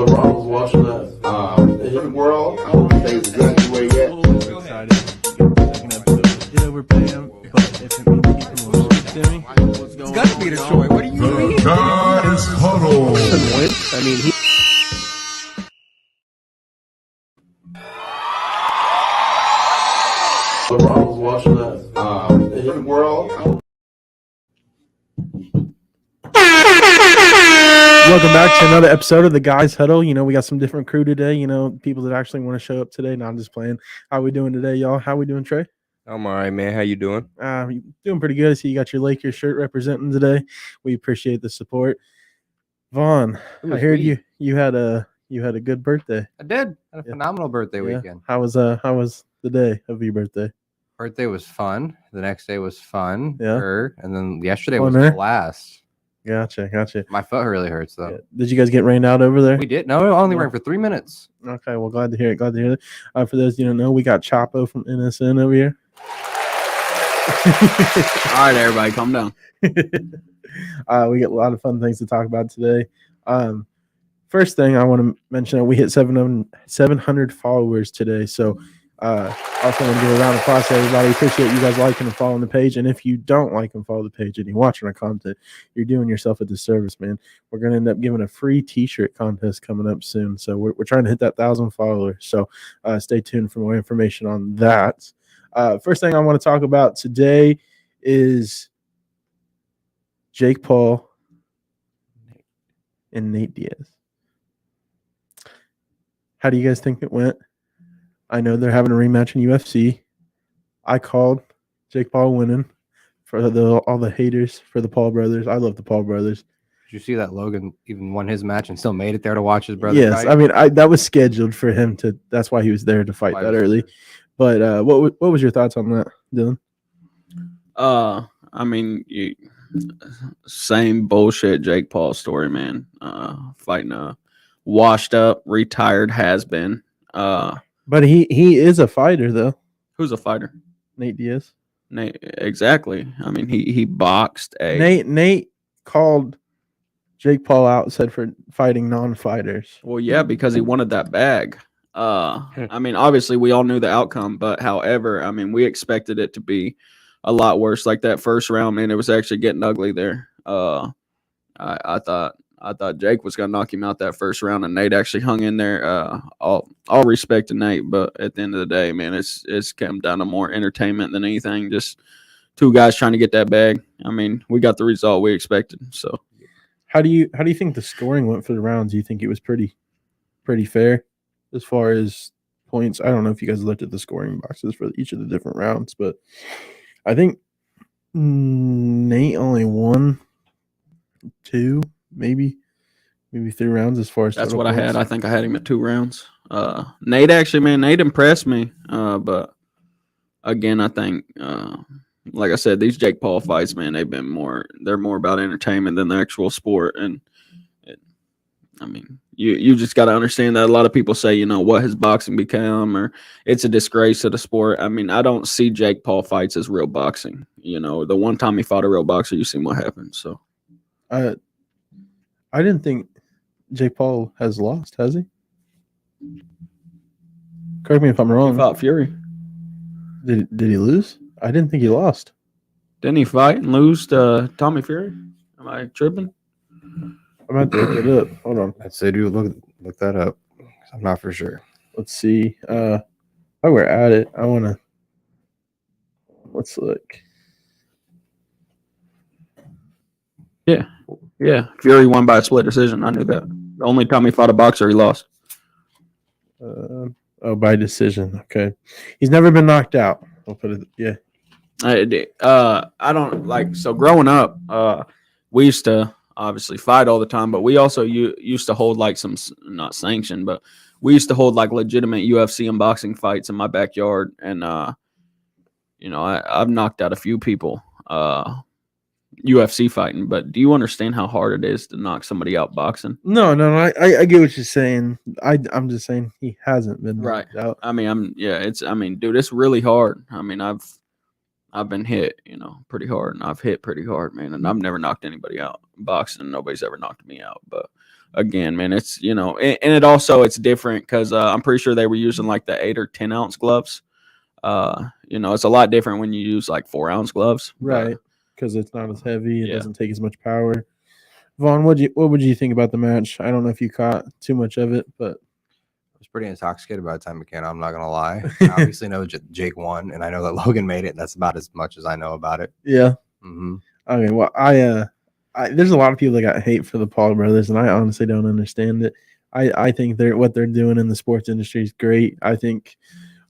I was watching that. The world, I don't think it's exactly yet. We're excited to get the second episode. Did overpay him, but if it means keeping him longer, Timmy, It's got to be the Troy. What do you mean? The Guys Huddle. I mean, he. I was watching that. The world. Welcome back to another episode of the Guys Huddle. You know, we got some different crew today. You know, people that actually want to show up today. Not just playing. How we doing today, y'all? How we doing, Trey? I'm all right, man. How you doing? Doing pretty good. I see you got your Lakers shirt representing today. We appreciate the support. Vaughn, I heard you had a good birthday. I did. Had a phenomenal birthday weekend. How was the day of your birthday? Birthday was fun. The next day was fun. Yeah. And then yesterday Fun, was eh? blast. Gotcha. My foot really hurts though. Yeah. Did you guys get rained out over there? We did. No, it only rained for 3 minutes. Okay, well, glad to hear it. For those you don't know, we got Chapo from NSN over here. All right, everybody, calm down. We get a lot of fun things to talk about today. First thing I want to mention that we hit 700 followers today. So also want to give a round of applause to everybody. Appreciate you guys liking and following the page. And if you don't like and follow the page and you're watching our content, you're doing yourself a disservice, man. We're going to end up giving a free t-shirt contest coming up soon. So we're trying to hit that 1,000 followers. So stay tuned for more information on that. First thing I want to talk about today is Jake Paul and Nate Diaz. How do you guys think it went? I know they're having a rematch in UFC. I called Jake Paul winning for all the haters for the Paul brothers. I love the Paul brothers. Did you see that Logan even won his match and still made it there to watch his brother Yes, fight? I mean that was scheduled for him to. That's why he was there to fight that early. But what was your thoughts on that, Dylan? I mean, same bullshit Jake Paul story, man. Fighting a washed up, retired has-been. But he is a fighter, though. Who's a fighter? Nate Diaz. Nate, exactly. I mean, he boxed a Nate called Jake Paul out, said for fighting non-fighters. Well, yeah, because he wanted that bag. I mean, obviously we all knew the outcome, but however, I mean, we expected it to be a lot worse. Like that first round, man, it was actually getting ugly there. I thought Jake was gonna knock him out that first round, and Nate actually hung in there. All respect to Nate, but at the end of the day, man, it's come down to more entertainment than anything. Just two guys trying to get that bag. I mean, we got the result we expected. So, how do you think the scoring went for the rounds? Do you think it was pretty fair as far as points? I don't know if you guys looked at the scoring boxes for each of the different rounds, but I think Nate only won 2. Maybe 3 rounds as far as that's total what points. I had. I think I had him at 2 rounds. Nate impressed me. But again, I think, like I said, these Jake Paul fights, man, they're more about entertainment than the actual sport. And I mean, you just got to understand that a lot of people say, you know, what has boxing become, or it's a disgrace to the sport. I mean, I don't see Jake Paul fights as real boxing. You know, the one time he fought a real boxer, you seen what happened. So, I didn't think Jake Paul has lost, has he? Correct me if I'm wrong. he fought Fury. Did he lose? I didn't think he lost. Didn't he fight and lose to Tommy Fury? Am I tripping? I'm about to look it up. Hold on. I'd say, dude, look that up. I'm not for sure. Let's see. While we're at it, let's look. Yeah, Fury won by a split decision. I knew that. The only time he fought a boxer, he lost. By decision. Okay. He's never been knocked out. I'll put it. Yeah. I don't like. So growing up, we used to obviously fight all the time, but we also used to hold like some, not sanctioned, but we used to hold like legitimate UFC and boxing fights in my backyard. And, you know, I've knocked out a few people. UFC fighting, but do you understand how hard it is to knock somebody out boxing? No. I get what you're saying. I'm just saying he hasn't been knocked out. I mean, dude, it's really hard. I mean, I've been hit, you know, pretty hard, and I've hit pretty hard, man, and I've never knocked anybody out boxing. Nobody's ever knocked me out, but again, man, it's and it also it's different because I'm pretty sure they were using like the 8 or 10 ounce gloves. It's a lot different when you use like 4-ounce gloves, Right, because it's not as heavy. It Yeah. doesn't take as much power. Vaughn, what would you think about the match? I don't know if you caught too much of it, but I was pretty intoxicated by the time it came. I'm not gonna lie. I obviously know Jake won, and I know that Logan made it. That's about as much as I know about it. yeah. Mm-hmm. Okay, well, there's a lot of people that got hate for the Paul brothers, and I honestly don't understand it. I think what they're doing in the sports industry is great. I think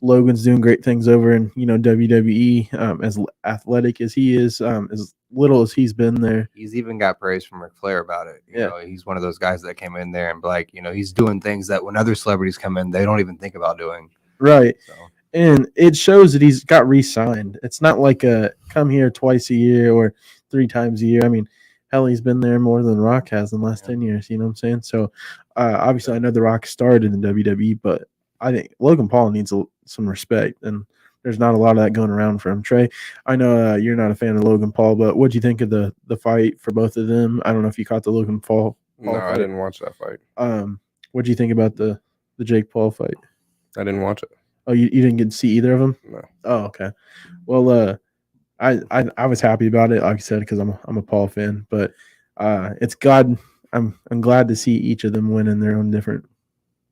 Logan's doing great things over in WWE. As athletic as he is, as little as he's been there. He's even got praise from Ric Flair about it. You Yeah. know, he's one of those guys that came in there and like, he's doing things that when other celebrities come in, they don't even think about doing. Right. So And it shows that he's got re-signed. It's not like a come here twice a year or 3 times a year. I mean, hell, he's been there more than Rock has in the last 10 years. You know what I'm saying? So, obviously, I know The Rock started in WWE, but I think Logan Paul needs some respect, and there's not a lot of that going around for him. Trey, I know you're not a fan of Logan Paul, but what do you think of the fight for both of them? I don't know if you caught the Logan Paul No, fight. I didn't watch that fight. What do you think about the Jake Paul fight? I didn't watch it. Oh, you didn't get to see either of them? No. Oh, okay. Well, I was happy about it, like I said, because I'm a Paul fan. But it's God. I'm glad to see each of them win in their own different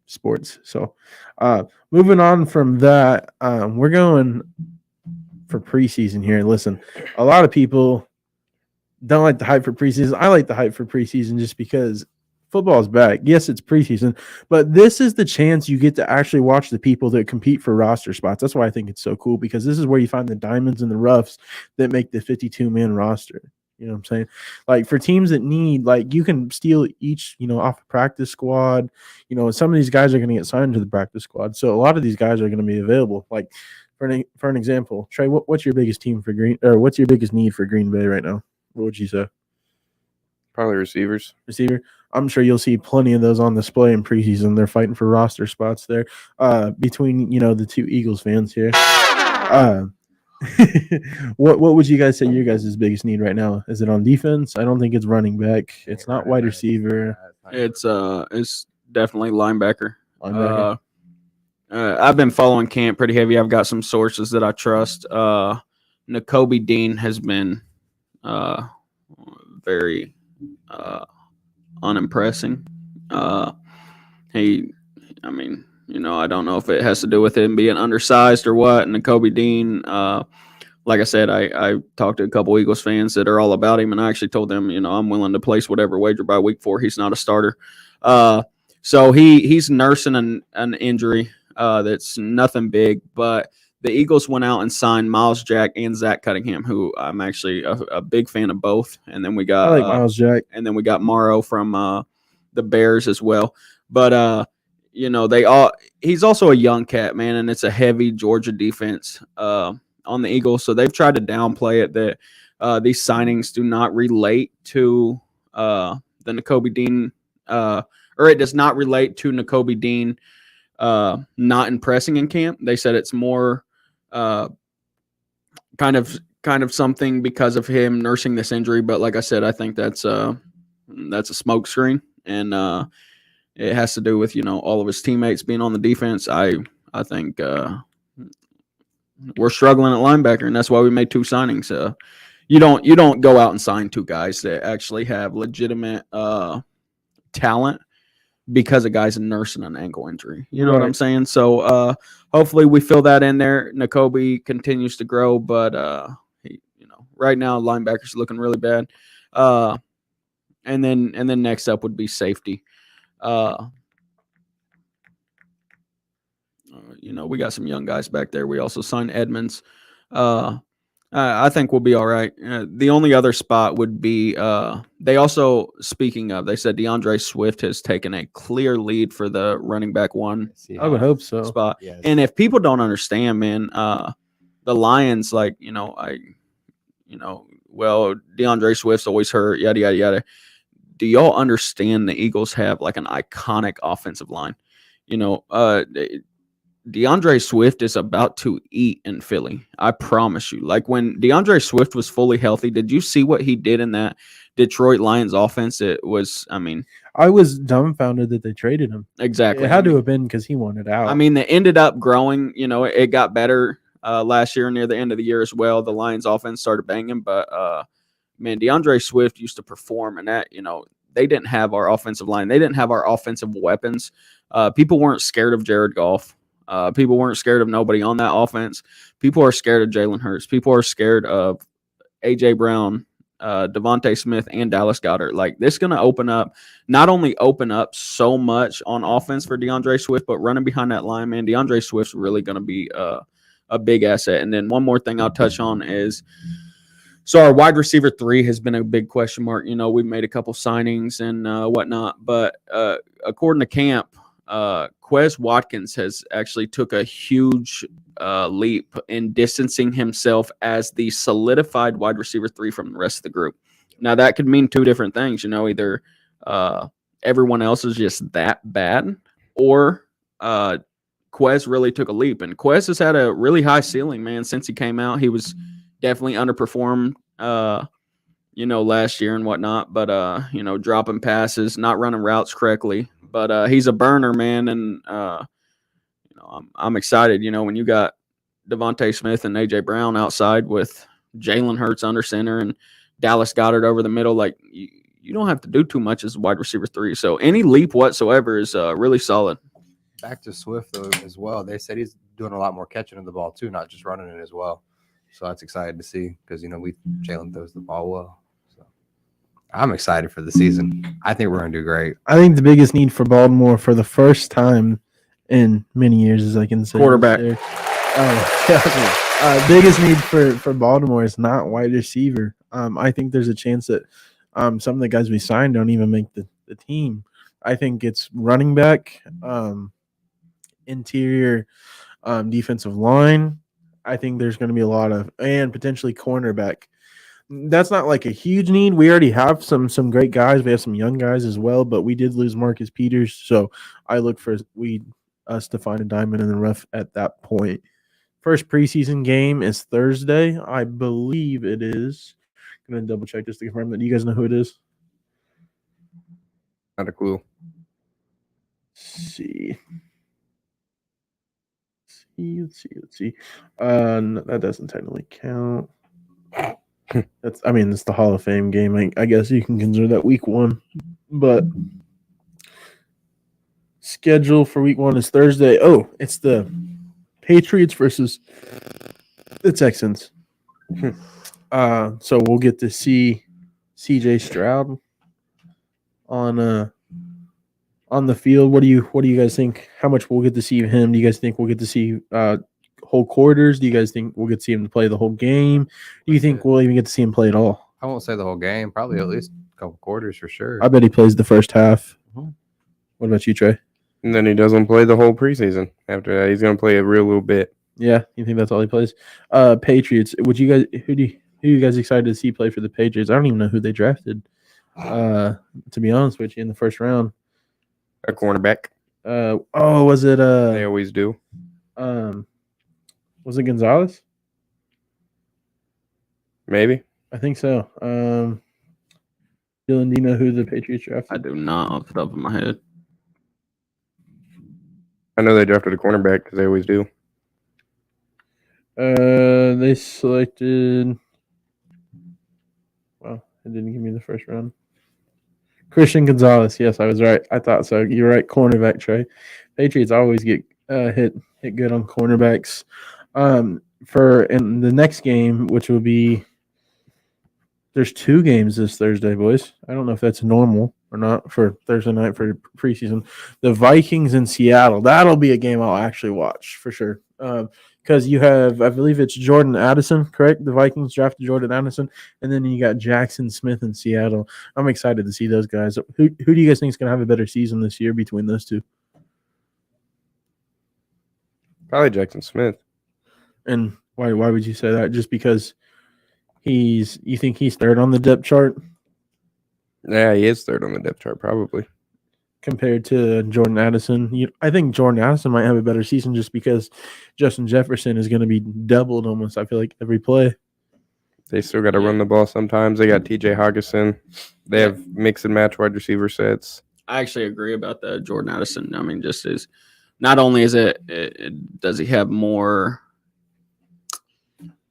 sports. So, moving on from that, we're going for preseason here. Listen, a lot of people don't like the hype for preseason. I like the hype for preseason just because football is back. Yes, it's preseason, but this is the chance you get to actually watch the people that compete for roster spots. That's why I think it's so cool, because this is where you find the diamonds and the roughs that make the 52-man roster. You know what I'm saying? Like for teams that need, like you can steal each, off a practice squad. Some of these guys are going to get signed to the practice squad. So a lot of these guys are going to be available. Like for an example, Trey, what's your biggest team for what's your biggest need for Green Bay right now? What would you say? Probably receivers. Receiver. I'm sure you'll see plenty of those on display in preseason. They're fighting for roster spots there. Between the 2 Eagles fans here. What would you guys say your guys' biggest need right now? Is it on defense? I don't think it's running back. It's not wide receiver. It's definitely linebacker. Linebacker. I've been following camp pretty heavy. I've got some sources that I trust. Nakobe Dean has been very unimpressing. I don't know if it has to do with him being undersized or what. And Nakobe Dean, like I said, I talked to a couple Eagles fans that are all about him, and I actually told them, I'm willing to place whatever wager by week 4. He's not a starter. So he's nursing an injury that's nothing big, but the Eagles went out and signed Miles Jack and Zach Cunningham, who I'm actually a big fan of both. And then we got I like Miles Jack. And then we got Morrow from the Bears as well. But he's also a young cat, man, and it's a heavy Georgia defense on the Eagles. So they've tried to downplay it that these signings do not relate to the Nakobe Dean, or it does not relate to Nakobe Dean not impressing in camp. They said it's more kind of something because of him nursing this injury. But like I said, I think that's a smokescreen, and it has to do with all of his teammates being on the defense. I think we're struggling at linebacker, and that's why we made 2 signings. You don't go out and sign 2 guys that actually have legitimate talent because a guy's nursing an ankle injury. You know what I'm saying? So hopefully we fill that in there. Nakobe continues to grow, but right now linebacker's looking really bad. And then next up would be safety. We got some young guys back there. We also signed Edmonds. I think we'll be all right. The only other spot would be they also, speaking of, they said DeAndre Swift has taken a clear lead for the running back 1 I would hope so. spot. Yes. And if people don't understand, man, the Lions, well, DeAndre Swift's always hurt, yada, yada, yada. Do y'all understand the Eagles have like an iconic offensive line? DeAndre Swift is about to eat in Philly. I promise you. Like when DeAndre Swift was fully healthy, did you see what he did in that Detroit Lions offense? It was, I mean, I was dumbfounded that they traded him. exactly. It had to have been because he wanted out. I mean, they ended up growing. You know, it got better last year near the end of the year as well. The Lions offense started banging, but man, DeAndre Swift used to perform, and that, you know, they didn't have our offensive line. They didn't have our offensive weapons. People weren't scared of Jared Goff. People weren't scared of nobody on that offense. People are scared of Jalen Hurts. People are scared of A.J. Brown, Devontae Smith, and Dallas Goedert. Like, this is going to not only open up so much on offense for DeAndre Swift, but running behind that line, man, DeAndre Swift's really going to be a big asset. And then one more thing I'll touch on is, so our wide receiver 3 has been a big question mark. You know, we've made a couple signings and whatnot, but according to camp, Quez Watkins has actually took a huge leap in distancing himself as the solidified wide receiver 3 from the rest of the group. Now, that could mean two different things. You know, either everyone else is just that bad, or Quez really took a leap. And Quez has had a really high ceiling, man, since he came out. He was definitely underperformed, you know, last year and whatnot, but, you know, dropping passes, not running routes correctly. But he's a burner, man, and you know, I'm excited. You know, when you got Devontae Smith and A.J. Brown outside with Jalen Hurts under center and Dallas Goedert over the middle, like you don't have to do too much as a wide receiver 3. So any leap whatsoever is really solid. Back to Swift though as well. They said he's doing a lot more catching of the ball too, not just running it as well. So that's exciting to see because, you know, Jalen throws the ball well. So I'm excited for the season. I think we're going to do great. I think the biggest need for Baltimore for the first time in many years, as I can say, Quarterback. Biggest need for Baltimore is not wide receiver. I think there's a chance that some of the guys we signed don't even make the team. I think it's running back, interior defensive line. I think there's going to be a lot of, and potentially cornerback. That's not like a huge need. We already have some great guys. We have some young guys as well, but we did lose Marcus Peters, so I look for us to find a diamond in the rough at that point. First preseason game is Thursday, I believe it is. I'm gonna double check just to confirm that. Do you guys know who it is? Not a clue. Let's see. No, that doesn't technically count. It's the Hall of Fame game. I guess you can consider that week 1, but schedule for week 1 is Thursday. Oh, it's the Patriots versus the Texans. So we'll get to see CJ Stroud on the field. What do you guys think? How much we'll get to see him? Do you guys think we'll get to see whole quarters? Do you guys think we'll get to see him to play the whole game? Do you think we'll even get to see him play at all? I won't say the whole game. Probably at least a couple quarters for sure. I bet he plays the first half. What about you, Trey? And then he doesn't play the whole preseason. After that, he's going to play a real little bit. Yeah, you think that's all he plays? Patriots. Who you guys excited to see play for the Patriots? I don't even know who they drafted. To be honest with you, in the first round, A cornerback. Was it They always do. was it Gonzalez? Maybe. I think so. Dylan, do you know who the Patriots drafted? I do not off the top of my head. I know they drafted a cornerback because they always do. They selected. Well, it didn't give me the first round. Christian Gonzalez. Yes, I was right. I thought so. You're right. Cornerback, Trey. Patriots always get hit good on cornerbacks. For in the next game, which will be, there's 2 games this Thursday, boys. I don't know if that's normal or not for Thursday night for preseason. The Vikings in Seattle. That'll be a game I'll actually watch for sure. Because you have, I believe it's Jordan Addison, correct? The Vikings drafted Jordan Addison, and then you got Jackson Smith in Seattle. I'm excited to see those guys. Who do you guys think is going to have a better season this year between those two? Probably Jackson Smith. And why would you say that? Just because you think he's third on the depth chart? Yeah, he is third on the depth chart, probably. compared to Jordan Addison. I think Jordan Addison might have a better season just because Justin Jefferson is going to be doubled almost. I feel like every play. They still got to run the ball sometimes. They got T.J. Hawkinson. They have mix and match wide receiver sets. I actually agree about that. Jordan Addison. I mean, just is not only is does he have more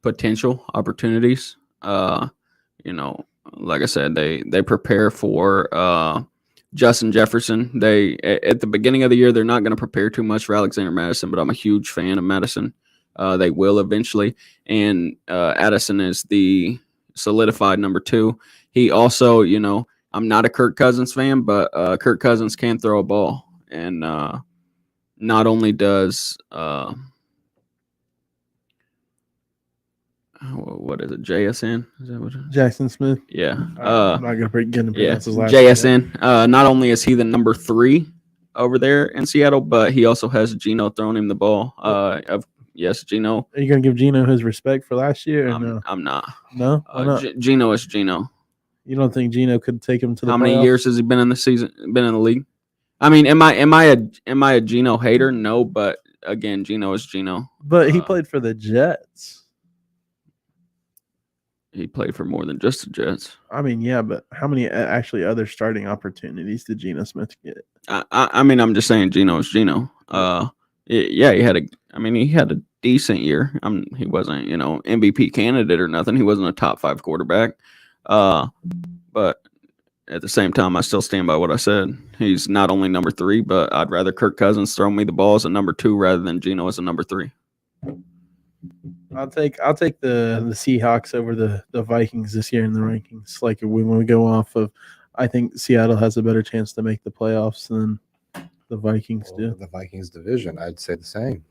potential opportunities. Like I said, they prepare for Justin Jefferson. They at the beginning of the year they're not going to prepare too much for Alexander Madison, but I'm a huge fan of Madison. They will eventually, and Addison is the solidified number 2. He also, I'm not a Kirk Cousins fan, but Kirk Cousins can throw a ball, and not only does what is it? JSN? Is that what it is? Jackson Smith. Yeah. I'm not gonna pronounce his last JSN. Not only is he the number 3 over there in Seattle, but he also has Geno throwing him the ball. Yes, Geno. Are you gonna give Geno his respect for last year? Or no? I'm not. No, why not? Geno is Geno. You don't think Geno could take him to the How many playoffs? years has he been in the season? Been in the league? I mean, am I a Geno hater? No, but again, Geno is Geno. But he played for the Jets. He played for more than just the Jets. I mean, yeah, but how many actually other starting opportunities did Geno Smith get? I mean, I'm just saying Geno is Geno. He had a decent year. He wasn't, MVP candidate or nothing. He wasn't a top 5 quarterback. But at the same time, I still stand by what I said. He's not only number 3, but I'd rather Kirk Cousins throw me the ball as a number 2 rather than Geno as a number 3. I'll take the Seahawks over the Vikings this year in the rankings. Like when we go off of, I think Seattle has a better chance to make the playoffs than the Vikings do. The Vikings division, I'd say the same.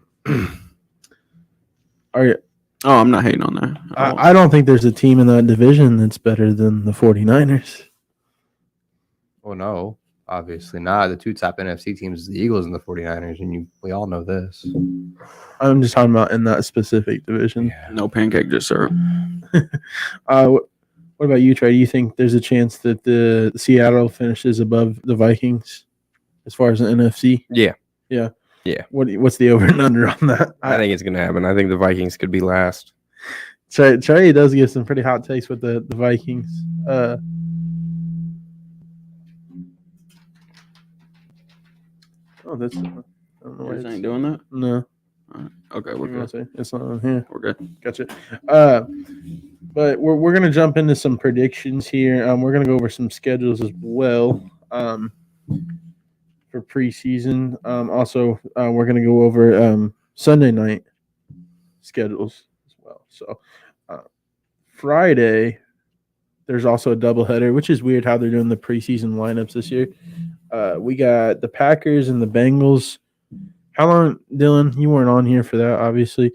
Are you? Oh, I'm not hating on that. I don't think there's a team in that division that's better than the 49ers. Well, no, obviously not. The 2 top NFC teams is the Eagles and the 49ers, and we all know this. I'm just talking about in that specific division. Yeah. No pancake, just syrup. What about you, Trey? Do you think there's a chance that the Seattle finishes above the Vikings as far as the NFC? Yeah. Yeah. Yeah. What's the over and under on that? I think it's going to happen. I think the Vikings could be last. Trey does give some pretty hot takes with the Vikings. That's. I don't know why Yours it's ain't doing that? no. Okay, we're We're gonna good. say it's not on here. We're good. Gotcha. But we're gonna jump into some predictions here. We're gonna go over some schedules as well. For preseason. Also, we're gonna go over Sunday night schedules as well. So Friday, there's also a doubleheader, which is weird how they're doing the preseason lineups this year. We got the Packers and the Bengals. How long, Dylan? You weren't on here for that, obviously.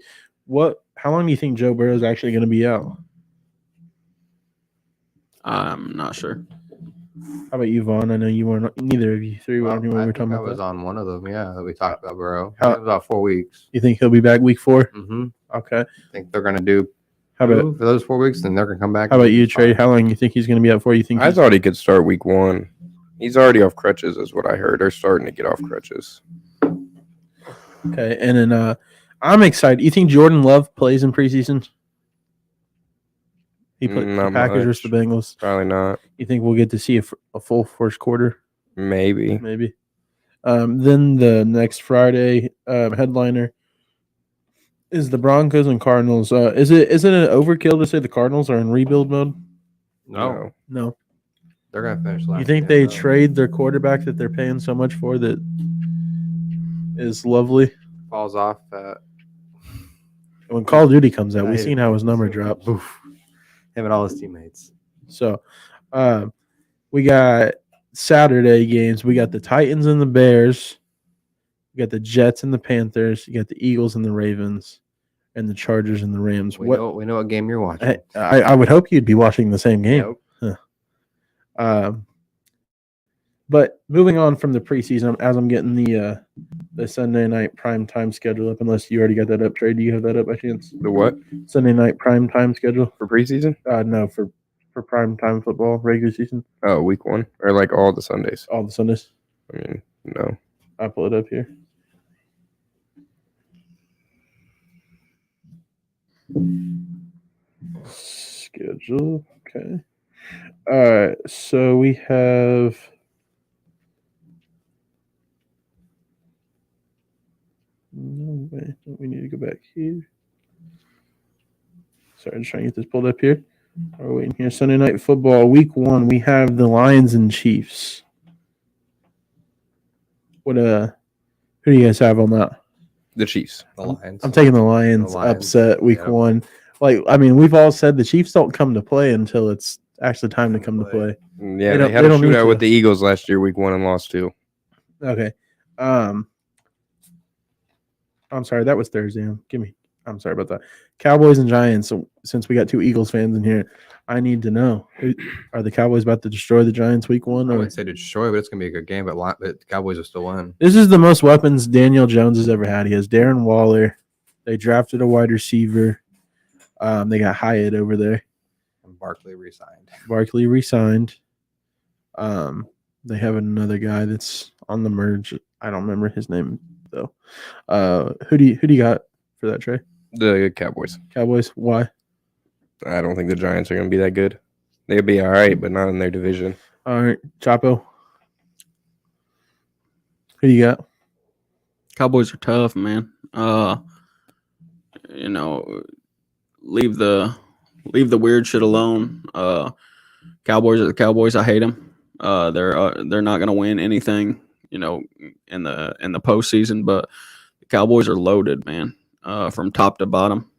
How long do you think Joe Burrow is actually going to be out? I'm not sure. How about you, Vaughn? I know you weren't. Neither of you three were on here when we were talking I about was that. on one of them, yeah, that we talked about Burrow. How- It was about 4 weeks. You think he'll be back week 4? Mm-hmm. Okay. I think they're going to do How about for those 4 weeks, then they're going to come back. how about you, Trey? How long do you think he's going to be out for? You think? I thought he could start week 1. He's already off crutches, is what I heard. They're starting to get off crutches. Okay, and then I'm excited. You think Jordan Love plays in preseason? He played the Not Packers much. versus the Bengals. Probably not. You think we'll get to see a full first quarter? Maybe. Maybe. Then the next Friday headliner is the Broncos and Cardinals. Is it an overkill to say the Cardinals are in rebuild mode? No, No. they're going to finish last. You think they trade their quarterback that they're paying so much for that is lovely? falls off at When Call of Duty comes out, we've Right. seen how his number drops. Oof. Him and all his teammates. So, we got Saturday games. We got the Titans and the Bears. We got the Jets and the Panthers. You got the Eagles and the Ravens, and the Chargers and the Rams. We know what game you're watching. I would hope you'd be watching the same game. Yep. But moving on from the preseason, as I'm getting the Sunday night prime time schedule up, unless you already got that up, Trey. Do you have that up by chance? The what? Sunday night prime time schedule? For preseason? No, for prime time football, regular season, Oh, week 1. Or like all the Sundays. all the Sundays. I mean, no. I'll pull it up here. Schedule. Okay. All right. So we have. No way. We need to go back here. Sorry, just trying to get this pulled up here. We're waiting here. Sunday Night Football, Week 1. We have the Lions and Chiefs. Who do you guys have on that? The Chiefs. The Lions. I'm taking the Lions, The Lions, upset Week yeah. 1. Like, I mean, we've all said the Chiefs don't come to play until it's actually time to come to play. Yeah, They they, don't- had they a don't need shootout with to. the Eagles last year, week 1, and lost 2. Okay. I'm sorry, that was Thursday. I'm sorry about that. Cowboys and Giants. So since we got 2 Eagles fans in here, I need to know: are the Cowboys about to destroy the Giants Week 1? I Or wouldn't say to destroy, but it's gonna be a good game. But the Cowboys will still win. this is the most weapons Daniel Jones has ever had. He has Darren Waller. They drafted a wide receiver. They got Hyatt over there. And Barkley resigned. Barkley resigned. They have another guy that's on the merge. I don't remember his name though. Who do you got for that, Trey? The Cowboys. Cowboys. Why? I don't think the Giants are going to be that good. They'll be all right, but not in their division. All right, Chapo. Who do you got? Cowboys are tough, man. You know, leave the weird shit alone. Cowboys are the Cowboys. I hate them. They're not gonna win anything, you know, in the postseason. But the Cowboys are loaded, man, from top to bottom.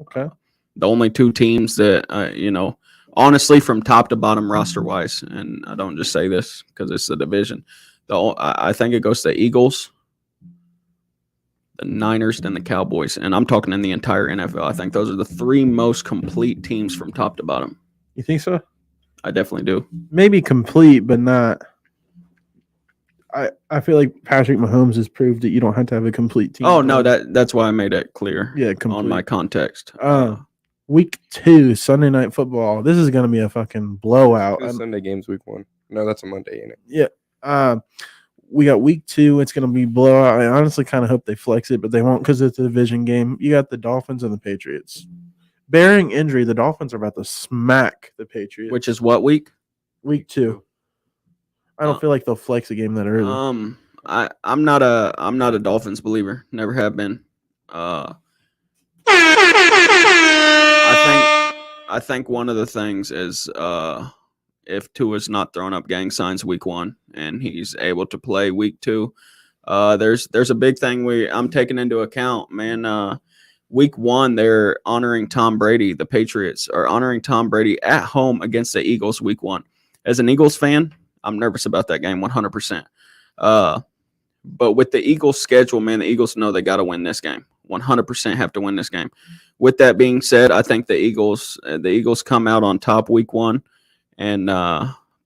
Okay. The only 2 teams that you know, honestly, from top to bottom roster wise, and I don't just say this because it's the division. I think it goes to the Eagles, the Niners, and the Cowboys, and I'm talking in the entire NFL. I think those are the 3 most complete teams from top to bottom. You think so? I definitely do. Maybe complete, but not. I feel like Patrick Mahomes has proved that you don't have to have a complete team. Oh no, that's why I made it clear. Yeah, complete. On my context. Week 2, Sunday Night Football. This is going to be a fucking blowout. Who's Sunday games week 1? No, that's a Monday, ain't it? Yeah. We got Week 2. It's going to be blowout. I honestly kind of hope they flex it, but they won't because it's a division game. You got the Dolphins and the Patriots. Bearing injury, the Dolphins are about to smack the Patriots. Which is what week? Week 2. I don't feel like they'll flex a game that early. I'm not a Dolphins believer. Never have been. I think one of the things is if Tua's not throwing up gang signs week 1 and he's able to play week 2, there's a big thing I'm taking into account, man. Week 1, they're honoring Tom Brady. The Patriots are honoring Tom Brady at home against the Eagles week 1. As an Eagles fan, I'm nervous about that game 100%. But with the Eagles schedule, man, the Eagles know they got to win this game. 100% have to win this game. With that being said, I think the Eagles come out on top week 1, and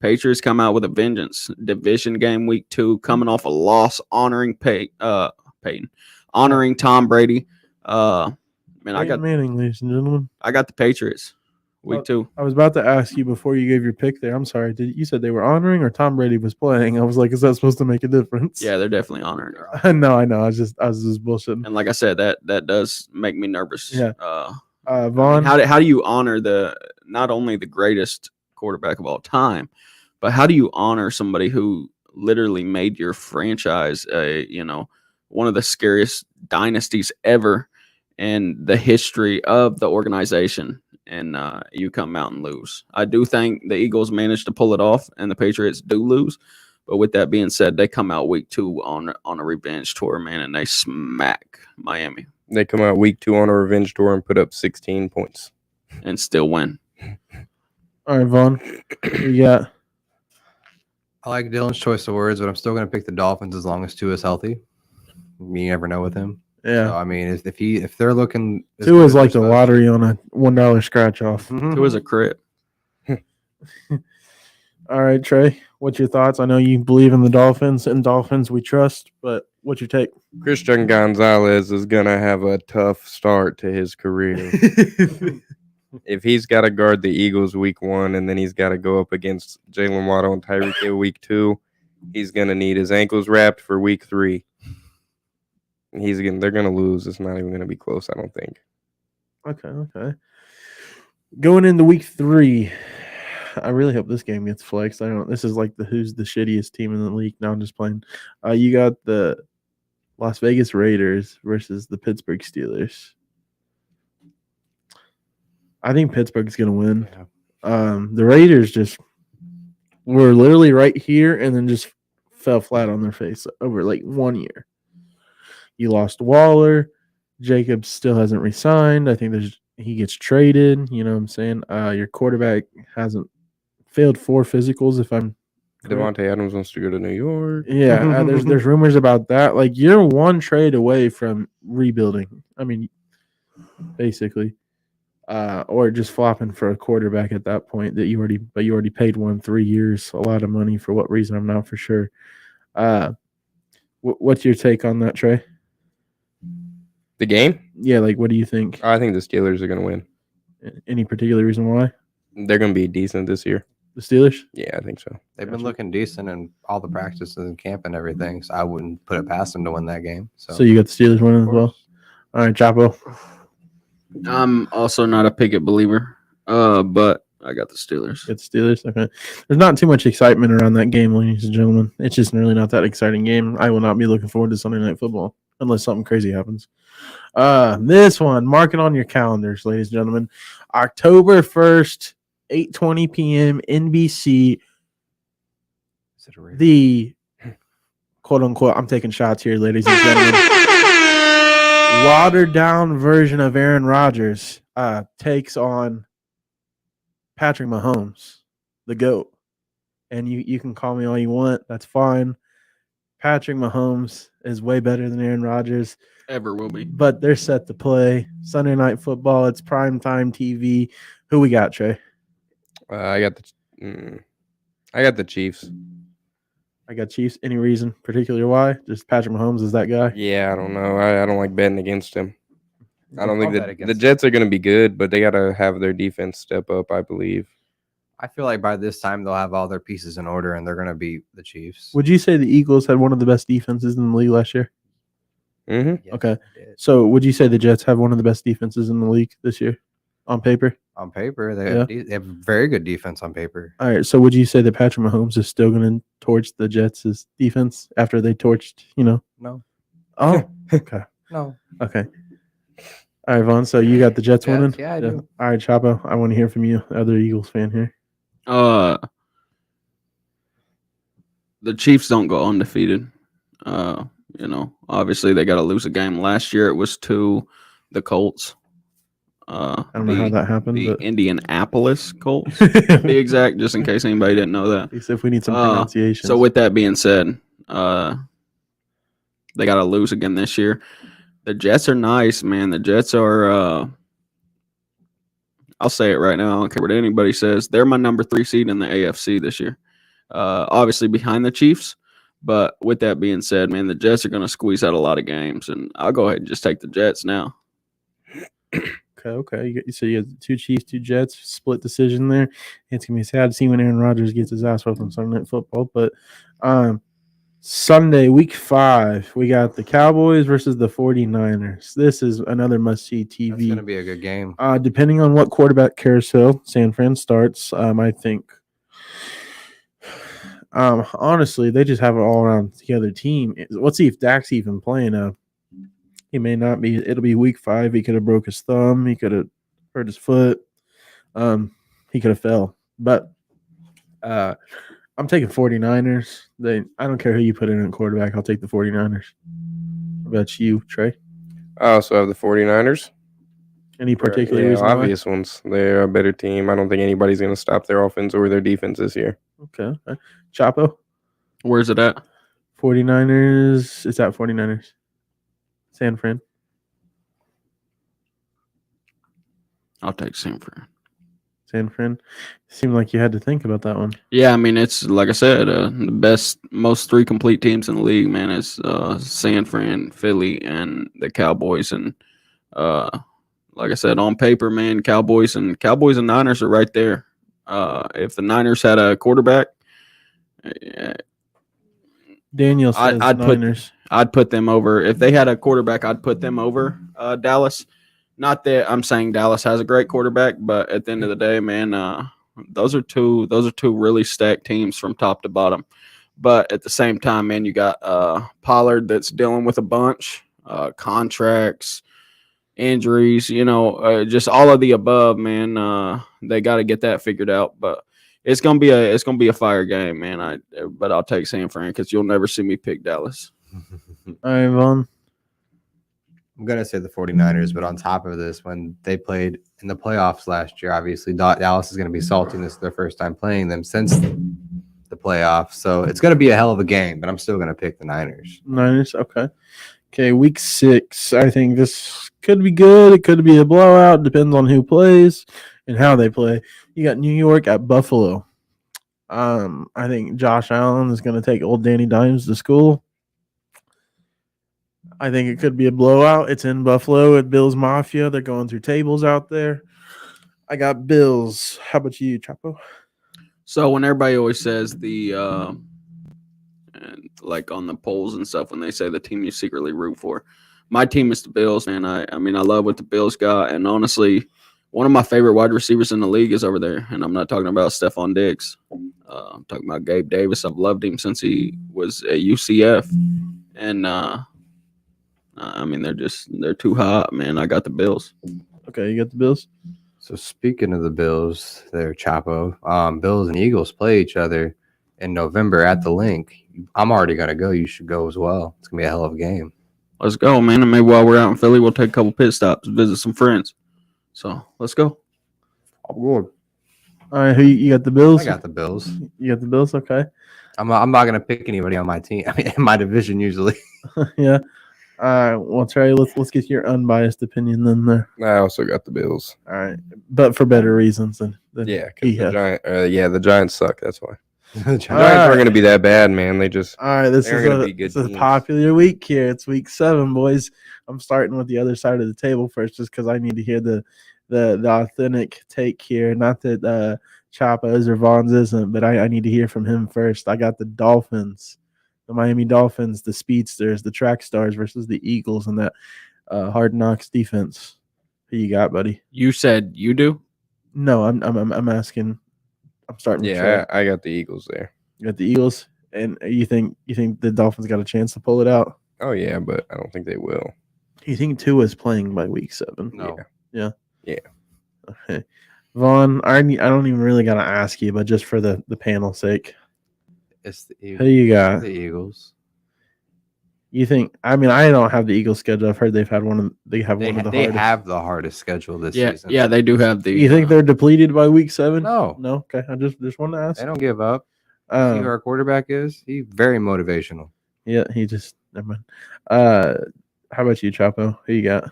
Patriots come out with a vengeance. Division game week 2, coming off a loss, honoring Peyton, honoring Tom Brady. Man, Peyton Manning, ladies and gentlemen. I got the Patriots week 2. I was about to ask you before you gave your pick there. I'm sorry. You said they were honoring or Tom Brady was playing? I was like, is that supposed to make a difference? Yeah, they're definitely honoring her. No, I know. I was just bullshitting. And like I said, that does make me nervous. Yeah. I Vaughn, mean, how do you honor not only the greatest quarterback of all time, but how do you honor somebody who literally made your franchise one of the scariest dynasties ever in the history of the organization, and you come out and lose? I do think the Eagles managed to pull it off, and the Patriots do lose. But with that being said, they come out week 2 on a revenge tour, man, and they smack Miami. They come out week 2 on a revenge tour and put up 16 points. And still win. all right, Vaughn, we got. I like Dylan's choice of words, but I'm still going to pick the Dolphins as long as Tua is healthy. You never know with him. Yeah. So, I mean, if they're looking, as 2 good is as like the they're lottery on a $1 scratch off. supposed- It was a crit. All right, Trey, what's your thoughts? I know you believe in the Dolphins, and Dolphins we trust, but what's your take? Christian Gonzalez is going to have a tough start to his career. If he's got to guard the Eagles week 1 and then he's got to go up against Jalen Waddle and Tyreek Hill week 2, He's gonna need his ankles wrapped for week 3. They're gonna lose. It's not even gonna be close, I don't think. Okay. Going into week 3, I really hope this game gets flexed. I don't. This is like who's the shittiest team in the league. Now I'm just playing. You got the Las Vegas Raiders versus the Pittsburgh Steelers. I think Pittsburgh's gonna win. Yeah. The Raiders just were literally right here and then just fell flat on their face over like 1 year. You lost Waller. Jacobs still hasn't resigned. I think he gets traded. You know what I'm saying? Your quarterback hasn't failed 4 physicals. If I'm correct. Devontae Adams wants to go to New York. Yeah, there's rumors about that. Like you're one trade away from rebuilding. I mean, basically, or just flopping for a quarterback at that point that you already paid 3 years, a lot of money for what reason I'm not for sure. What's your take on that, Trey? The game? Yeah, like what do you think? I think the Steelers are gonna win. Any particular reason why? They're gonna be decent this year. The Steelers? Yeah, I think so. They've been looking decent in all the practices and camp and everything, so I wouldn't put it past them to win that game. So you got the Steelers winning as well? All right, Chapo. I'm also not a Pickett believer, but I got the Steelers. Get the Steelers. Okay. There's not too much excitement around that game, ladies and gentlemen. It's just really not that exciting game. I will not be looking forward to Sunday Night Football unless something crazy happens. This one, mark it on your calendars, ladies and gentlemen. October 1st, 8:20 p.m. NBC. Is it a race? The quote-unquote, I'm taking shots here, ladies and gentlemen, watered-down version of Aaron Rodgers takes on Patrick Mahomes, the GOAT. And you can call me all you want. That's fine. Patrick Mahomes is way better than Aaron Rodgers. Ever will be. But they're set to play. Sunday Night Football. It's primetime TV. Who we got, Trey? I got the Chiefs. I got Chiefs. Any reason particular why? Just Patrick Mahomes is that guy? Yeah, I don't know. I don't like betting against him. I don't think bet the against Jets are going to be good, but they got to have their defense step up, I believe. I feel like by this time they'll have all their pieces in order and they're going to beat the Chiefs. Would you say the Eagles had one of the best defenses in the league last year? Mm-hmm. Yes, Okay. they did. So would you say the Jets have one of the best defenses in the league this year on paper? On paper, they, Yeah. have they have very good defense on paper. All right. So would you say that Patrick Mahomes is still going to torch the Jets' defense after they torched, No, Oh, okay. no. Okay. All right, Vaughn. So you got the Jets Jets, winning? yeah, I do. All right, Chapo. I want to hear from you, other Eagles fan here. The Chiefs don't go undefeated. Obviously they got to lose a game. Last year it was to the Colts. I don't know how that happened, The but Indianapolis Colts, to be exact, just in case anybody didn't know that. if we need some pronunciation. So with that being said, they got to lose again this year. The Jets are nice, man. The Jets are. I'll say it right now. I don't care what anybody says. They're my number 3 seed in the AFC this year. Obviously behind the Chiefs. But with that being said, man, the Jets are going to squeeze out a lot of games, and I'll go ahead and just take the Jets now. Okay. So you have 2 Chiefs, 2 Jets, split decision there. It's gonna be sad to see when Aaron Rodgers gets his ass whooped on Sunday Night Football. But Sunday, week 5, we got the Cowboys versus the 49ers. This is another must-see TV. That's going to be a good game. Depending on what quarterback carousel San Fran starts, I think. Honestly, they just have an all-around together team. Let's see if Dak's even playing. He may not be. It'll be week 5. He could have broke his thumb. He could have hurt his foot. He could have fell. But I'm taking 49ers. I don't care who you put in at quarterback. I'll take the 49ers. What about you, Trey? I also have the 49ers. Any particular Yeah, reason why? obvious ones. They're a better team. I don't think anybody's going to stop their offense or their defense this year. Okay. Chapo? Where's it at? 49ers. It's at 49ers. San Fran. I'll take San Fran. San Fran. Seemed like you had to think about that one. Yeah, I mean, it's like I said, the most 3 complete teams in the league, man, is San Fran, Philly, and the Cowboys. And like I said, on paper, man, Cowboys and Niners are right there. If the Niners had a quarterback, Daniel says I'd put Niners. I'd put them over if they had a quarterback. I'd put them over Dallas. Not that I'm saying Dallas has a great quarterback, but at the end of the day, man, those are two really stacked teams from top to bottom. But at the same time, man, you got Pollard that's dealing with a bunch contracts, injuries, just all of the above, man. They got to get that figured out, but it's gonna be a fire game, man. But I'll take San Fran because you'll never see me pick Dallas. All right, Vaughn. I'm going to say the 49ers, but on top of this, when they played in the playoffs last year, obviously Dallas is going to be salty. This is their first time playing them since the playoffs. So it's going to be a hell of a game, but I'm still going to pick the Niners. Niners, okay. Okay, week 6. I think this could be good. It could be a blowout. Depends on who plays and how they play. You got New York at Buffalo. I think Josh Allen is going to take old Danny Dimes to school. I think it could be a blowout. It's in Buffalo at Bills Mafia. They're going through tables out there. I got Bills. How about you, Chapo? So when everybody always says and like on the polls and stuff, when they say the team you secretly root for, my team is the Bills, man. I mean, I love what the Bills got, and honestly, one of my favorite wide receivers in the league is over there, and I'm not talking about Stephon Diggs. I'm talking about Gabe Davis. I've loved him since he was at UCF, and I mean, they're too hot, man. I got the Bills. Okay, you got the Bills? So speaking of the Bills, there, Chapo, Bills and Eagles play each other in November at the Link. I'm already going to go. You should go as well. It's going to be a hell of a game. Let's go, man. And maybe while we're out in Philly, we'll take a couple pit stops, visit some friends. So let's go. I'm going. All right, who you got the Bills? I got the Bills. You got the Bills? Okay. I'm not going to pick anybody on my team. I mean, in my division usually. Yeah. All right. Well, Trey, let's get your unbiased opinion then there. I also got the Bills. All right. But for better reasons than Yeah, he because has. the Giants suck. That's why. The Giants All right. aren't going to be that bad, man. They just All right, this They're is gonna be good this is a teams. popular week here. It's week 7, boys. I'm starting with the other side of the table first, just because I need to hear the authentic take here. Not that Chapa's or Vaughn's isn't, but I need to hear from him first. I got the Dolphins, the Miami Dolphins, the Speedsters, the Track Stars versus the Eagles, and that Hard Knocks defense. Who you got, buddy? You said you do? No, I'm asking. I'm starting. with Trey. yeah. I got the Eagles there. You got the Eagles, and you think the Dolphins got a chance to pull it out? Oh yeah, but I don't think they will. You think Tua is playing by week 7? No. Yeah. Yeah. Okay. Vaughn, I don't even really gotta ask you, but just for the panel's sake, It's the who Eagles. you got? The Eagles. You think? I mean, I don't have the Eagles schedule. I've heard they have one of the They hardest. have the hardest schedule this Yeah, season. yeah, they do have the. You think they're depleted by week 7? No. No. Okay, I just want to ask. They don't give up. See who our quarterback is? He's very motivational. Yeah, he just never mind. How about you, Chapo? Who you got?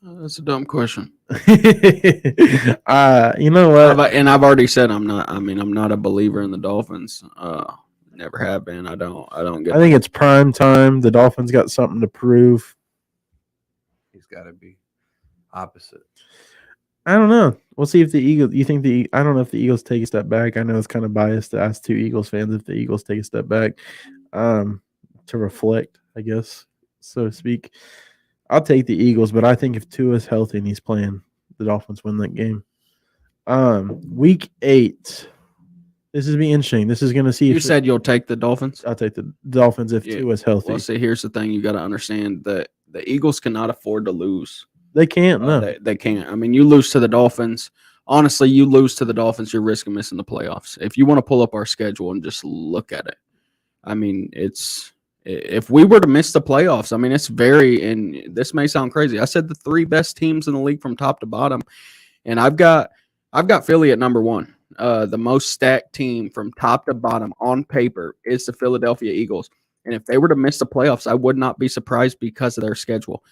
That's a dumb question. You know what? And I've already said I'm not. I mean, I'm not a believer in the Dolphins. Never have been. I don't get. I think it's prime time. The Dolphins got something to prove. He's got to be opposite. I don't know. We'll see if the Eagles. You think I don't know if the Eagles take a step back. I know it's kind of biased to ask 2 Eagles fans if the Eagles take a step back, to reflect, I guess, so to speak. I'll take the Eagles, but I think if Tua is healthy and he's playing, the Dolphins win that game. Week 8. This is be interesting. This is going to see. You said you'll take the Dolphins. I'll take the Dolphins if Yeah. Tua is healthy. Well, see, here's the thing: you got to understand that the Eagles cannot afford to lose. They can't. No. They can't. I mean, you lose to the Dolphins. Honestly, you lose to the Dolphins, you're risking missing the playoffs. If you want to pull up our schedule and just look at it, I mean, if we were to miss the playoffs, I mean, it's very, and this may sound crazy. I said the 3 best teams in the league from top to bottom, and I've got Philly at number 1. The most stacked team from top to bottom on paper is the Philadelphia Eagles. And if they were to miss the playoffs, I would not be surprised because of their schedule.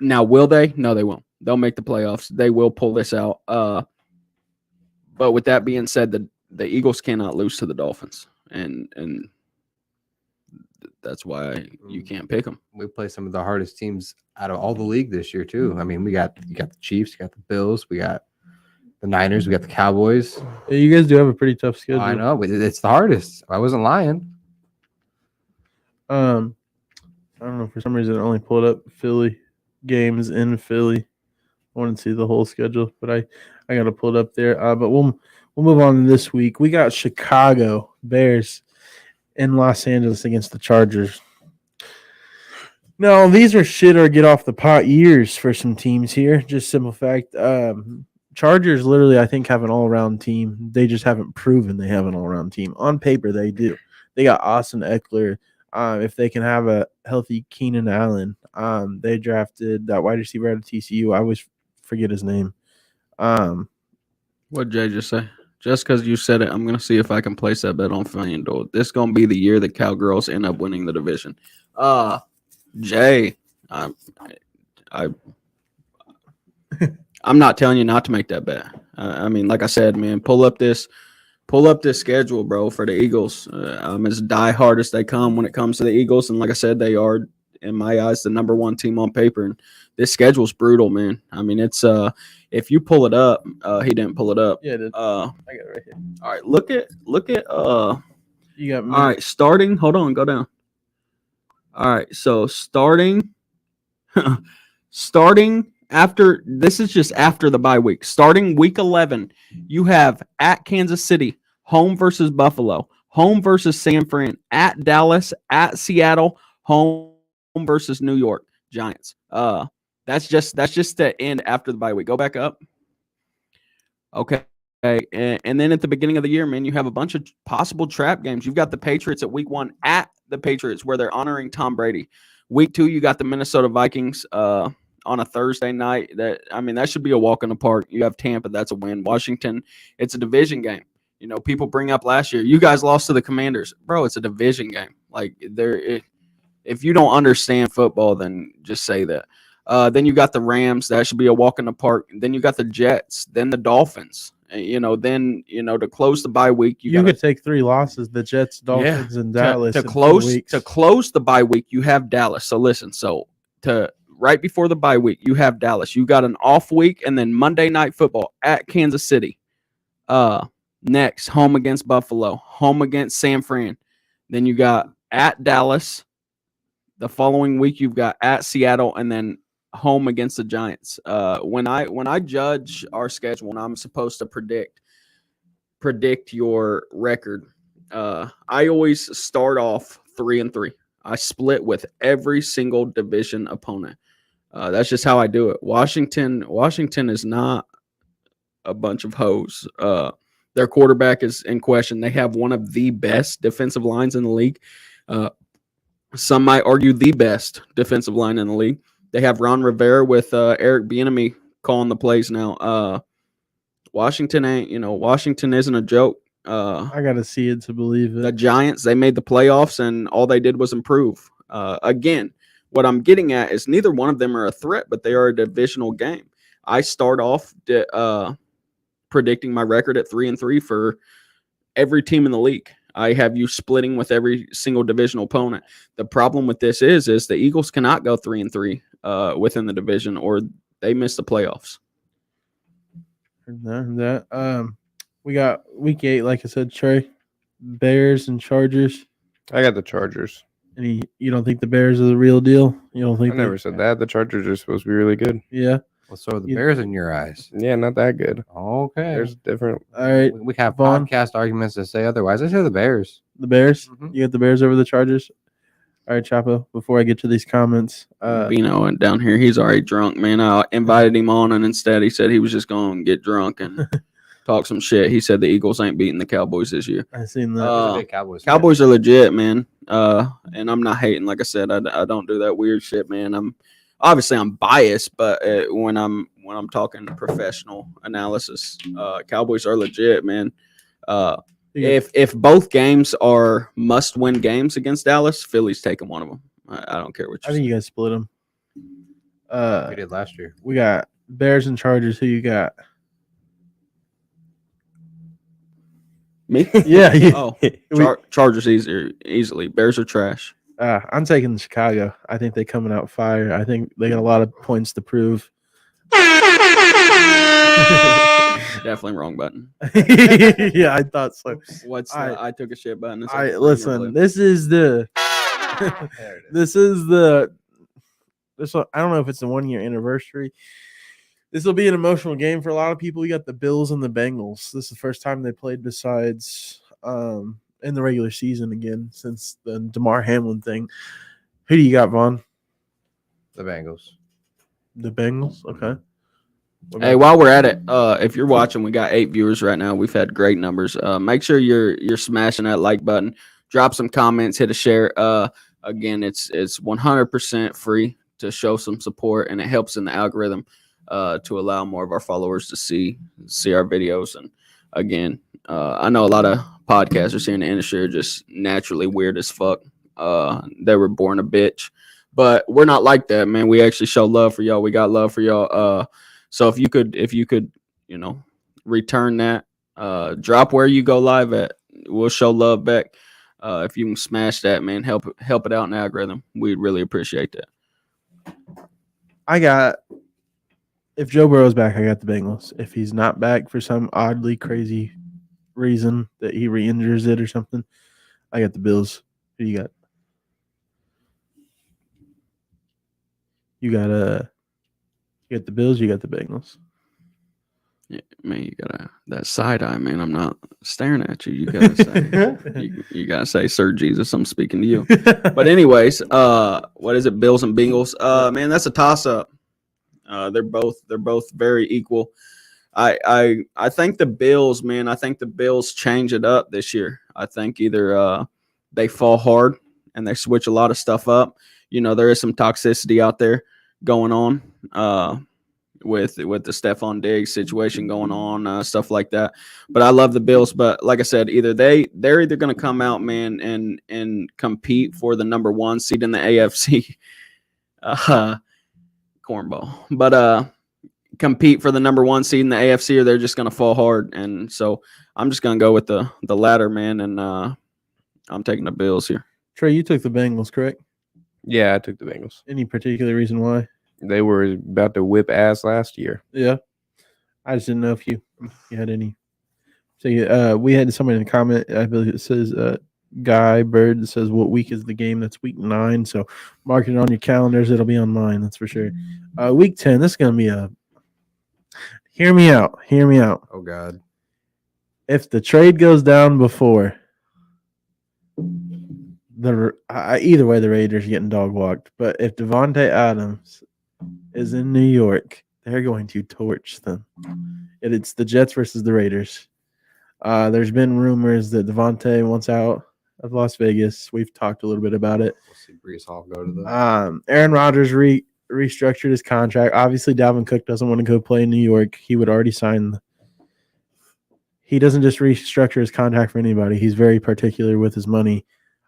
Now, will they? No, they won't. They'll make the playoffs. They will pull this out. But with that being said, the Eagles cannot lose to the Dolphins, and that's why you can't pick them. We play some of the hardest teams out of all the league this year too. I mean, you got the Chiefs, you got the Bills, we got the Niners, we got the Cowboys. You guys do have a pretty tough schedule. I know, but it's the hardest. I wasn't lying. I don't know, for some reason I only pulled up Philly games in Philly. I want to see the whole schedule, but I got to pull it up there. But we'll move on to this week. We got Chicago Bears in Los Angeles against the Chargers. No, these are shit or get off the pot years for some teams here. Just simple fact. Chargers literally, I think, have an all-around team. They just haven't proven they have an all-around team. On paper, they do. They got Austin Eckler. If they can have a healthy Keenan Allen, they drafted that wide receiver out of TCU. I always forget his name. What Jay just say? Just because you said it, I'm gonna see if I can place that bet on FanDuel. This gonna be the year the Cowgirls end up winning the division. Jay, I'm not telling you not to make that bet. I mean, like I said, man, pull up this schedule, bro, for the Eagles. I'm as diehard as they come when it comes to the Eagles, and like I said, they are, in my eyes, the number one team on paper. And this schedule's brutal, man. I mean, it's if you pull it up, he didn't pull it up. Yeah, I got it right here. All right, look at You got me. all right, starting. Hold on, go down. All right, so starting after this is just after the bye week. Starting week 11, you have at Kansas City, home versus Buffalo, home versus San Fran, at Dallas, at Seattle, home versus New York Giants. That's just the end after the bye week. Go back up. Okay. And then at the beginning of the year, man, you have a bunch of possible trap games. You've got the Patriots at week 1 at the Patriots where they're honoring Tom Brady. Week 2, you got the Minnesota Vikings on a Thursday night. That should be a walk in the park. You have Tampa, that's a win. Washington, it's a division game. You know, people bring up last year, you guys lost to the Commanders. Bro, it's a division game. Like, if you don't understand football, then just say that. Then you got the Rams. That should be a walk in the park. Then you got the Jets. Then the Dolphins. To close the bye week, you could take 3 losses: the Jets, Dolphins, and Dallas. To close the bye week, you have Dallas. So listen, right before the bye week, you have Dallas. You got an off week, and then Monday Night Football at Kansas City. Next, home against Buffalo, home against San Fran. Then you got at Dallas. The following week, you've got at Seattle, and then home against the Giants. When I judge our schedule, and I'm supposed to predict your record, I always start off 3-3. I split with every single division opponent. That's just how I do it. Washington is not a bunch of hoes. Their quarterback is in question. They have one of the best defensive lines in the league. Some might argue the best defensive line in the league. They have Ron Rivera with Eric Bieniemy calling the plays now. Washington isn't a joke. I got to see it to believe it. The Giants, they made the playoffs, and all they did was improve. Again, what I'm getting at is neither one of them are a threat, but they are a divisional game. I start off predicting my record at 3-3 for every team in the league. I have you splitting with every single divisional opponent. The problem with this is the Eagles cannot go 3-3 within the division, or they miss the playoffs. We got week 8, like I said, Trey, Bears and Chargers. I got the Chargers. And you don't think the Bears are the real deal? You don't think? I never said that. The Chargers are supposed to be really good. Yeah. Well, so are the Bears in your eyes? Yeah, not that good. Okay. There's different. All right. We have Vaughn? podcast arguments to say otherwise. I say the Bears. The Bears? Mhm. You got the Bears over the Chargers? All right, Chapo, before I get to these comments. Bino went down here. He's already drunk, man. I invited him on, and instead he said he was just going to get drunk and talk some shit. He said the Eagles ain't beating the Cowboys this year. I seen that. He's a big Cowboys fan. Cowboys are legit, man. And I'm not hating. Like I said, I don't do that weird shit, man. I'm biased, but when I'm talking professional analysis, Cowboys are legit, man. If both games are must-win games against Dallas, Philly's taking one of them. I don't care what I you think say. you guys split them. We did last year. We got Bears and Chargers. Who you got? Me? Yeah. Oh, Chargers easily. Bears are trash. I'm taking Chicago. I think they're coming out fire. I think they got a lot of points to prove. Definitely wrong button. Yeah, I thought so. What's All right. I took a shit button? All right, listen. This is the There it is. This I don't know if it's the 1 year anniversary. This will be an emotional game for a lot of people. You got the Bills and the Bengals. This is the first time they played besides in the regular season again since the DeMar Hamlin thing. Who do you got, Vaughn? The Bengals. The Bengals. Okay. What Hey, about- while we're at it, if you're watching, we got 8 viewers right now. We've had great numbers. Make sure you're smashing that like button. Drop some comments, hit a share. Again, it's 100% free to show some support, and it helps in the algorithm to allow more of our followers to see our videos. And again, I know a lot of podcasters here in the industry are just naturally weird as fuck. They were born a bitch, but we're not like that, man. We actually show love for y'all. We got love for y'all. So if you could, return that, drop where you go live at. We'll show love back. If you can smash that, man, help it out in the algorithm. We'd really appreciate that. If Joe Burrow's back, I got the Bengals. If he's not back for some oddly crazy reason that he re-injures it or something, I got the Bills. Who you got? You got the Bills. You got the Bengals. Yeah, man, you gotta that side eye, man. I'm not staring at you. You gotta say, you gotta say, Sir Jesus, I'm speaking to you. But anyways, what is it? Bills and Bengals. Man, that's a toss up. They're both very equal. I think the Bills, man. I think the Bills change it up this year. I think either they fall hard and they switch a lot of stuff up. There is some toxicity out there going on. With the Stephon Diggs situation going on, stuff like that. But I love the Bills. But like I said, they're either going to come out, man, and compete for the number 1 seed in the AFC, cornball. But compete for the number 1 seed in the AFC, or they're just going to fall hard. And so I'm just going to go with the latter, man. And I'm taking the Bills here. Trey, you took the Bengals, correct? Yeah, I took the Bengals. Any particular reason why? They were about to whip ass last year. Yeah. I just didn't know if you had any. So we had somebody in the comment, I believe it says Guy Bird, that says, what week is the game? That's week 9. So mark it on your calendars. It'll be online, that's for sure. Week 10, this is going to be hear me out. Oh, God. If the trade goes down before, either way, the Raiders are getting dog walked. But if Devontae Adams is in New York, they're going to torch them. It's the Jets versus the Raiders. There's been rumors that Devontae wants out of Las Vegas. We've talked a little bit about it. We'll see Brees Hall go to the. Aaron Rodgers restructured his contract. Obviously, Dalvin Cook doesn't want to go play in New York. He would already sign. He doesn't just restructure his contract for anybody. He's very particular with his money.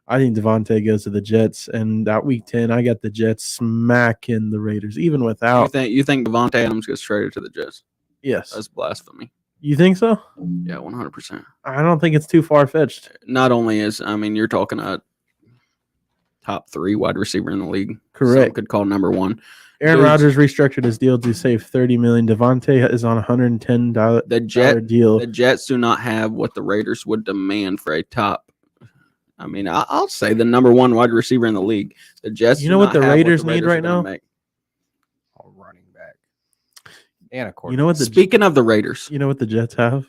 I think Devontae goes to the Jets, and that week 10, I got the Jets smacking the Raiders, even without. You think Devontae Adams gets traded to the Jets? Yes. That's blasphemy. You think so? Yeah, 100%. I don't think it's too far-fetched. Not only you're talking a top 3 wide receiver in the league. Correct. Some could call number 1. Aaron Rodgers restructured his deal to save $30 million. Devontae is on a $110 deal. The Jets do not have what the Raiders would demand for a top. I'll say the number 1 wide receiver in the league. The Jets. You know what the Raiders need right now? A running back and a quarterback. You know what? Speaking of the Raiders, you know what the Jets have?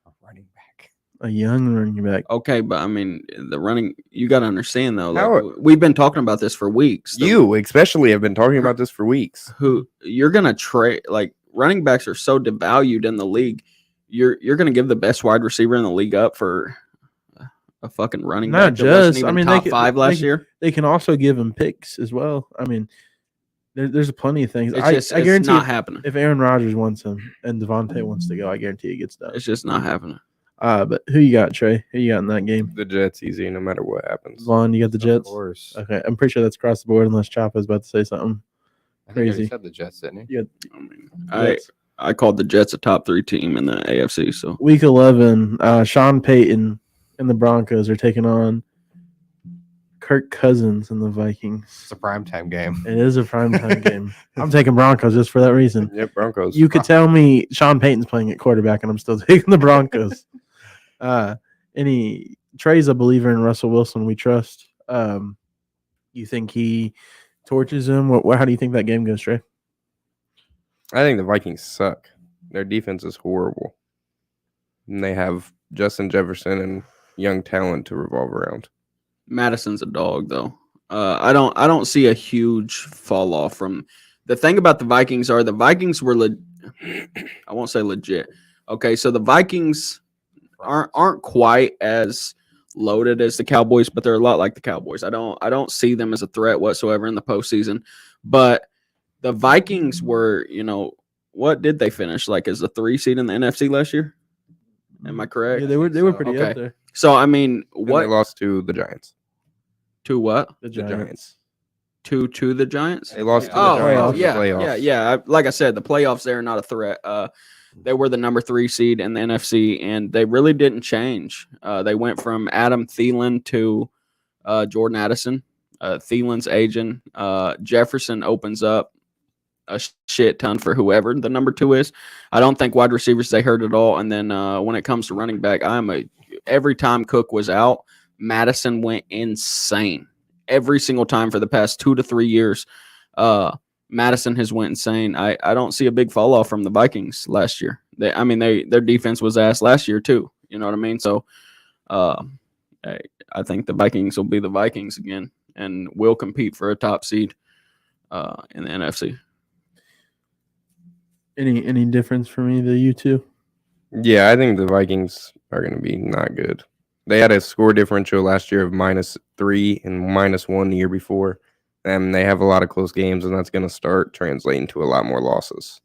A running back. A young running back. Okay, but the running. You got to understand though. How- We've been talking about this for weeks. You especially have been talking about this for weeks. Who you're gonna trade? Like running backs are so devalued in the league. You're gonna give the best wide receiver in the league up for a fucking running Not back that wasn't just. even They top could- 5 last year. They can also give him picks as well. There's plenty of things. It's I guarantee not happening. if Aaron Rodgers wants him and Devontae wants to go, I guarantee it gets done. It's just not happening. But who you got, Trey? Who you got in that game? The Jets easy no matter what happens. Vaughn, you got the Of Jets? course. Okay, I'm pretty sure that's across the board unless Chop is about to say something. I think I Crazy. said the Jets, didn't he? I called the Jets a top 3 team in the AFC. So Week 11, Sean Payton and the Broncos are taking on Kirk Cousins and the Vikings. It's a primetime game. It is a primetime game. I'm taking Broncos just for that reason. Yep, Broncos. You could tell me Sean Payton's playing at quarterback, and I'm still taking the Broncos. Trey's a believer in Russell Wilson. We trust. You think he torches him? How do you think that game goes, Trey? I think the Vikings suck. Their defense is horrible. And they have Justin Jefferson and young talent to revolve around. Madison's a dog, though. I don't see a huge fall off from the thing about the Vikings are the Vikings were I won't say legit. Okay, so the Vikings aren't quite as loaded as the Cowboys, but they're a lot like the Cowboys. I don't see them as a threat whatsoever in the postseason. But the Vikings were, what did they finish like as a 3 seed in the NFC last year? Am I correct? Yeah, they were pretty Okay. up there. So I mean, And what they lost to the Giants. to what? The The Giants. To the Giants? They lost to the Oh, Giants in the yeah, playoffs. yeah. Like I said, the playoffs, they're not a threat. They were the number 3 seed in the NFC, and they really didn't change. They went from Adam Thielen to Jordan Addison. Thielen's aging. Jefferson opens up a shit ton for whoever the number 2 is. I don't think wide receivers they hurt at all. And then when it comes to running back, every time Cook was out, Madison went insane. Every single time for the past 2 to 3 years, Madison has went insane. I don't see a big fall off from the Vikings last year. Their defense was ass last year too. You know what I mean? So, I think the Vikings will be the Vikings again and will compete for a top seed in the NFC. Any difference for me, you two? Yeah, I think the Vikings are going to be not good. They had a score differential last year of -3 and -1 the year before. And they have a lot of close games, and that's going to start translating to a lot more losses.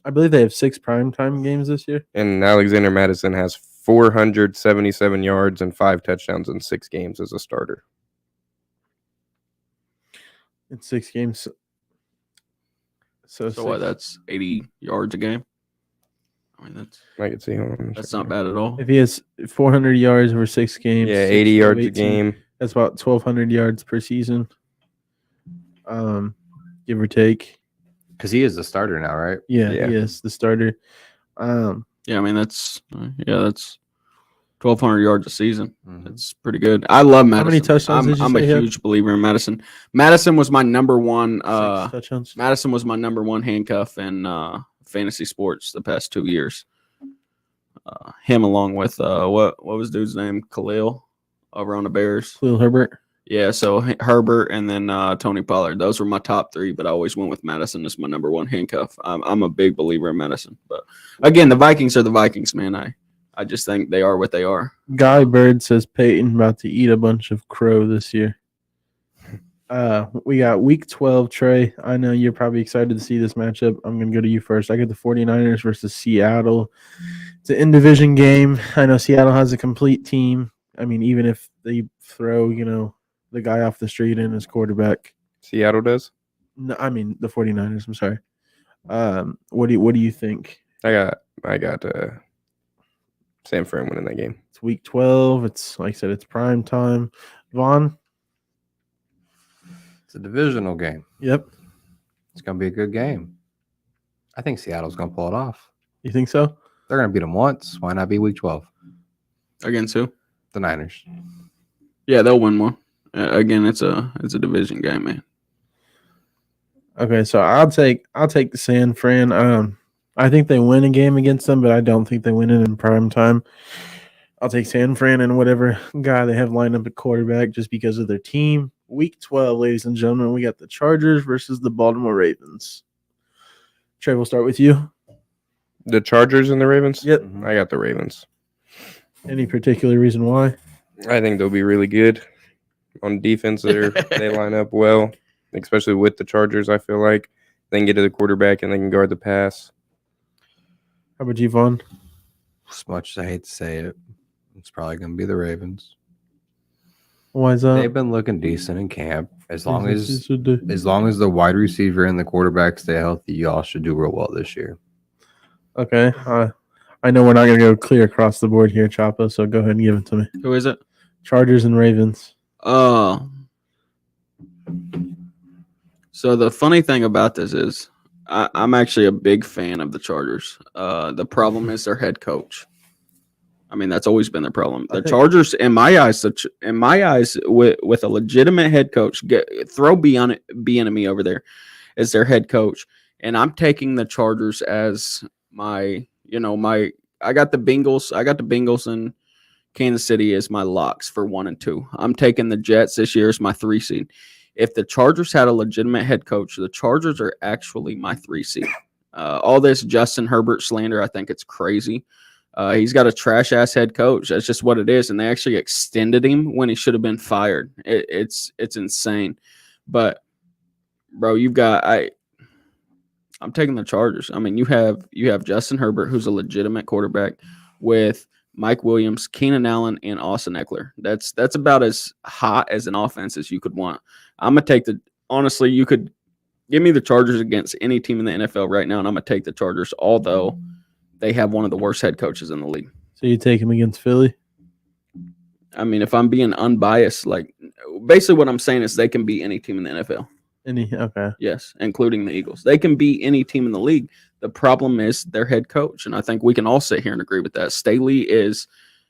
I believe they have 6 primetime games this year. And Alexander Madison has 477 yards and 5 touchdowns in 6 games as a starter. In 6 games. So what? That's 80 yards a game. I mean, I can see him. that's not bad at all. If he has 400 yards over 6 games, Yeah, 6 80 of yards a 18, game. That's about 1,200 yards per season. Give or take. Because he is the starter now, right? Yeah, Yeah. he is the starter. Yeah, I mean that's 1,200 yards a season. Mhm. That's pretty good. I love Madison. many touchdowns did you I'm a say he had? huge believer in Madison. Madison was my number one. 6 touchdowns. Madison was my number 1 handcuff in fantasy sports the past 2 years. Him along with what was dude's name? Khalil over on the Bears. Khalil Herbert. Yeah, so Herbert and then Tony Pollard. Those were my top 3, but I always went with Madison as my number 1 handcuff. I'm a big believer in Madison. But again, the Vikings are the Vikings, man. I just think they are what they are. Guy Bird says Peyton about to eat a bunch of crow this year. We got week 12, Trey. I know you're probably excited to see this matchup. I'm going to go to you first. I got the 49ers versus Seattle. It's an in-division game. I know Seattle has a complete team. I mean, even if they throw, the guy off the street in as quarterback. Seattle does. No, I mean the 49ers. I'm sorry. What do you think? I got San Fran winning that game. It's week 12. It's like I said, it's prime time. Vaughn? It's a divisional game. Yep. It's going to be a good game. I think Seattle's going to pull it off. You think so? They're going to beat them once. Why not be week 12? Against who? The Niners. Yeah, they'll win one. Again, it's a division game, man. Okay, so I'll take the San Fran. I think they win a game against them, but I don't think they win it in prime time. I'll take San Fran and whatever guy they have lined up at quarterback just because of their team. Week 12, ladies and gentlemen, we got the Chargers versus the Baltimore Ravens. Trey, we'll start with you. The Chargers and the Ravens? Yep. I got the Ravens. Any particular reason why? I think they'll be really good on defense. They line up well, especially with the Chargers. I feel like they can get to the quarterback and they can guard the pass. How about you, Vaughn? As much as I hate to say it, it's probably going to be the Ravens. Why is that? They've been looking decent in camp. As long as the wide receiver and the quarterback stay healthy, y'all should do real well this year. Okay. I know we're not going to go clear across the board here, Choppa, so go ahead and give it to me. Who is it? Chargers and Ravens. So the funny thing about this is I'm actually a big fan of the Chargers. The problem is their head coach. I mean, that's always been their problem. I The think- Chargers, in my eyes, with a legitimate head coach, throw Bieniemy over there as their head coach, and I'm taking the Chargers as my. I got the Bengals and Kansas City as my locks for 1 and 2. I'm taking the Jets this year as my 3 seed. If the Chargers had a legitimate head coach, the Chargers are actually my 3 seed. All this Justin Herbert slander, I think it's crazy. He's got a trash ass head coach. That's just what it is. And they actually extended him when he should have been fired. It's insane. But bro, I'm taking the Chargers. I mean, you have Justin Herbert, who's a legitimate quarterback, with Mike Williams, Keenan Allen, and Austin Eckler. That's about as hot as an offense as you could want. I'm gonna take honestly, you could give me the Chargers against any team in the NFL right now, and I'm gonna take the Chargers, although they have one of the worst head coaches in the league. So you take him against Philly? I mean, if I'm being unbiased, like basically what I'm saying is they can beat any team in the NFL. Okay. Yes, including the Eagles. They can beat any team in the league. The problem is their head coach, and I think we can all sit here and agree with that. Staley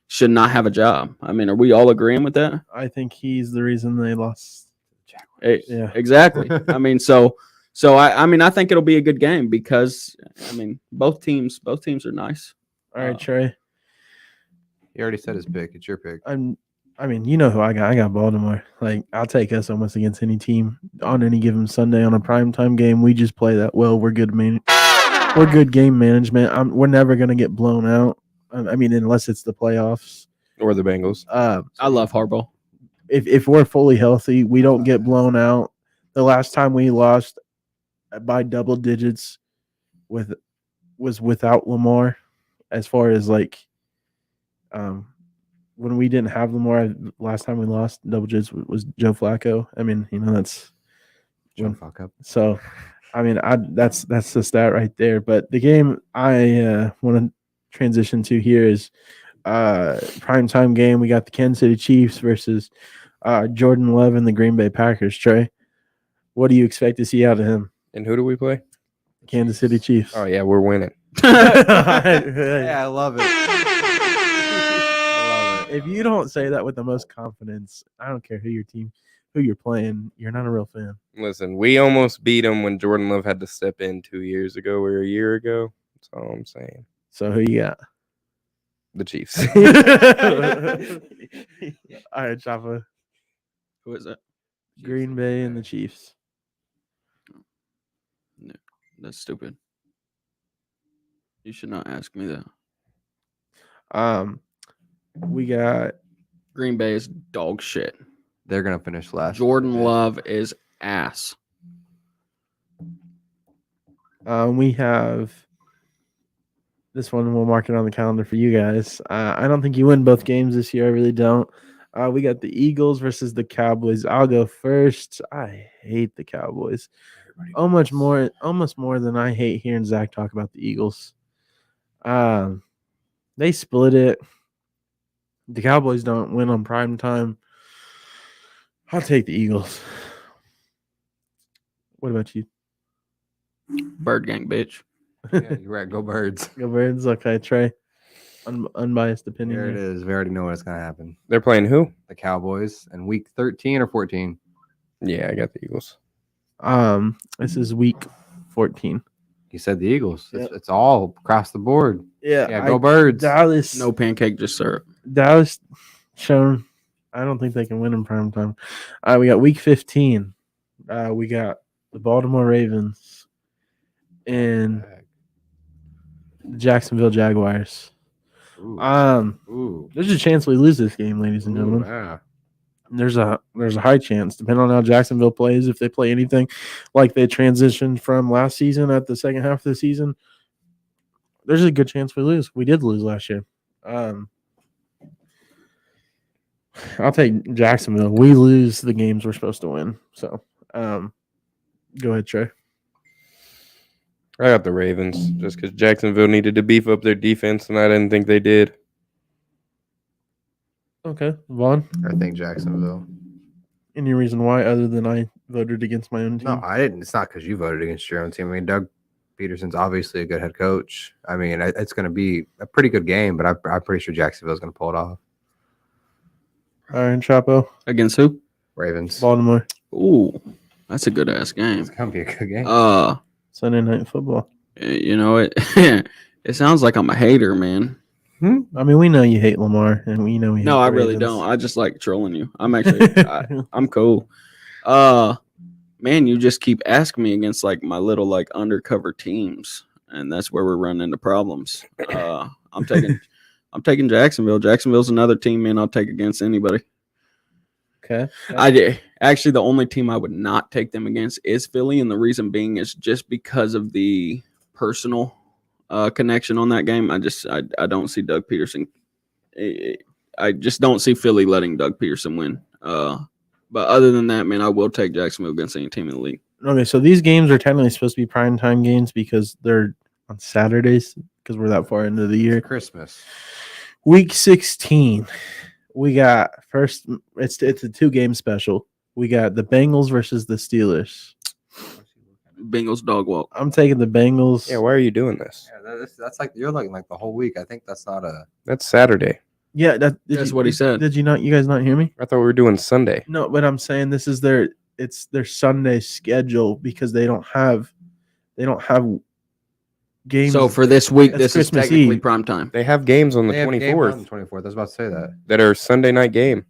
should not have a job. I mean, are we all agreeing with that? I think he's the reason they lost. Yeah. Exactly. I mean, so I think it'll be a good game because I mean both teams are nice. All right, Trey. He already said his pick. It's your pick. I mean, you know who I got. I got Baltimore. Like, I'll take us almost against any team on any given Sunday on a primetime game. We just play that well. We're good. We're good game management. We're never gonna get blown out. I mean, unless it's the playoffs or the Bengals. I love Harbaugh. If we're fully healthy, we don't get blown out. The last time we lost by double digits was without Lamar. As far as like, when we didn't have Lamar, last time we lost double digits was Joe Flacco. I mean, that's Joe fuck up. So, I mean, that's the stat right there. But the game I want to transition to here is primetime game. We got the Kansas City Chiefs versus Jordan Love and the Green Bay Packers. Trey, what do you expect to see out of him? And who do we play? Kansas City Chiefs. Oh, yeah, we're winning. Yeah, I love it. I love it. If you don't say that with the most confidence, I don't care who you're playing, you're not a real fan. Listen, we almost beat them when Jordan Love had to step in 2 years ago or a year ago. That's all I'm saying. So who you got? The Chiefs. All right, Chapa. Who is that? Green Bay and the Chiefs. No, that's stupid. You should not ask me that. We got Green Bay is dog shit. They're gonna finish last. Jordan Love is ass. we have this one. We'll mark it on the calendar for you guys. I don't think you win both games this year. I really don't. We got the Eagles versus the Cowboys. I'll go first. I hate the Cowboys almost more than I hate hearing Zach talk about the Eagles. They split it. The Cowboys don't win on prime time. I'll take the Eagles. What about you? Bird gang, bitch. Yeah, you're right. Go Birds. Go Birds. Okay, Trey. Unbiased opinion. There it here. is. We already know what's gonna happen. They're playing who? The Cowboys in week 13 or 14. Yeah, I got the Eagles. This is week 14. He said the Eagles. Yep. It's all across the board. Yeah, Yeah, go Birds. Dallas. No pancake, just syrup. Dallas shown. I don't think they can win in prime time. We got week 15. We got the Baltimore Ravens and the Jacksonville Jaguars. Ooh. Ooh. There's a chance we lose this game, ladies and gentlemen. Yeah. There's a high chance, depending on how Jacksonville plays. If they play anything like they transitioned from last season at the second half of the season, there's a good chance we lose. We did lose last year. I'll take Jacksonville. We lose the games we're supposed to win. So, go ahead, Trey. I got the Ravens just because Jacksonville needed to beef up their defense, and I didn't think they did. Okay, Vaughn. I think Jacksonville. Any reason why, other than I voted against my own team? No, I didn't. It's not because you voted against your own team. I mean, Doug Peterson's obviously a good head coach. I mean, it's going to be a pretty good game, but I'm pretty sure Jacksonville's going to pull it off. All right, Chapo, Against who? Ravens. Baltimore, Ooh, that's a good ass game. It's going to be a good game. Sunday Night Football. You know it. It sounds like I'm a hater, man. I mean, we know you hate Lamar, and we know we hate No, the I really Ravens. don't. I just like trolling you. I'm actually, I'm cool. Man, you just keep asking me against like my little like undercover teams, and that's where we're running into problems. I'm taking Jacksonville. Jacksonville's another team, man. I'll take against anybody. Okay. Actually, the only team I would not take them against is Philly, and the reason being is just because of the personal connection on that game. I don't see Doug Peterson. I just don't see Philly letting Doug Peterson win. But other than that, man, I will take Jacksonville against any team in the league. Okay, so these games are technically supposed to be primetime games because they're on Saturdays because we're that far into the year. Christmas. Week 16, we got first. It's a 2-game special. We got the Bengals versus the Steelers. Bengals dog walk. I'm taking the Bengals. Yeah, why are you doing this? Yeah, that's like you're looking like the whole week. I think that's not a. That's Saturday. Yeah, That's what he said. Did you not? You guys not hear me? I thought we were doing Sunday. No, but I'm saying this is their Sunday schedule because they don't have games. So for this week, That's this is Christmas technically Eve. prime time. They have games on the They have a game on 24th the 24th. I was about to say that. that are Sunday night game.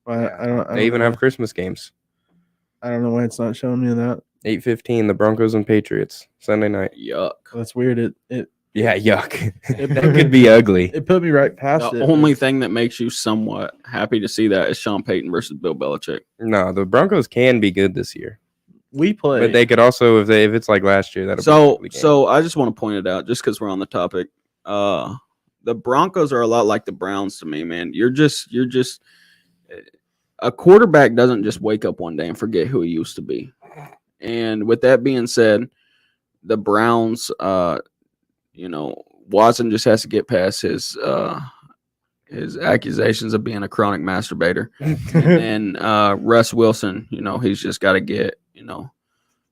I don't They even know. have Christmas games. I don't know why it's not showing me that. 8:15, the Broncos and Patriots, Sunday night. Yuck. That's weird. It Yeah, yuck. That could be ugly. it put me right past The it. only thing that makes you somewhat happy to see that is Sean Payton versus Bill Belichick. No, the Broncos can be good this year, we play. but they could also, if it's like last year, that'll be an So ugly game. so I just want to point it out just because we're on the topic. The Broncos are a lot like the Browns to me, man. You're just a quarterback doesn't just wake up one day and forget who he used to be. And with that being said, the Browns, Watson just has to get past his accusations of being a chronic masturbator. And Russ Wilson, he's just got to get,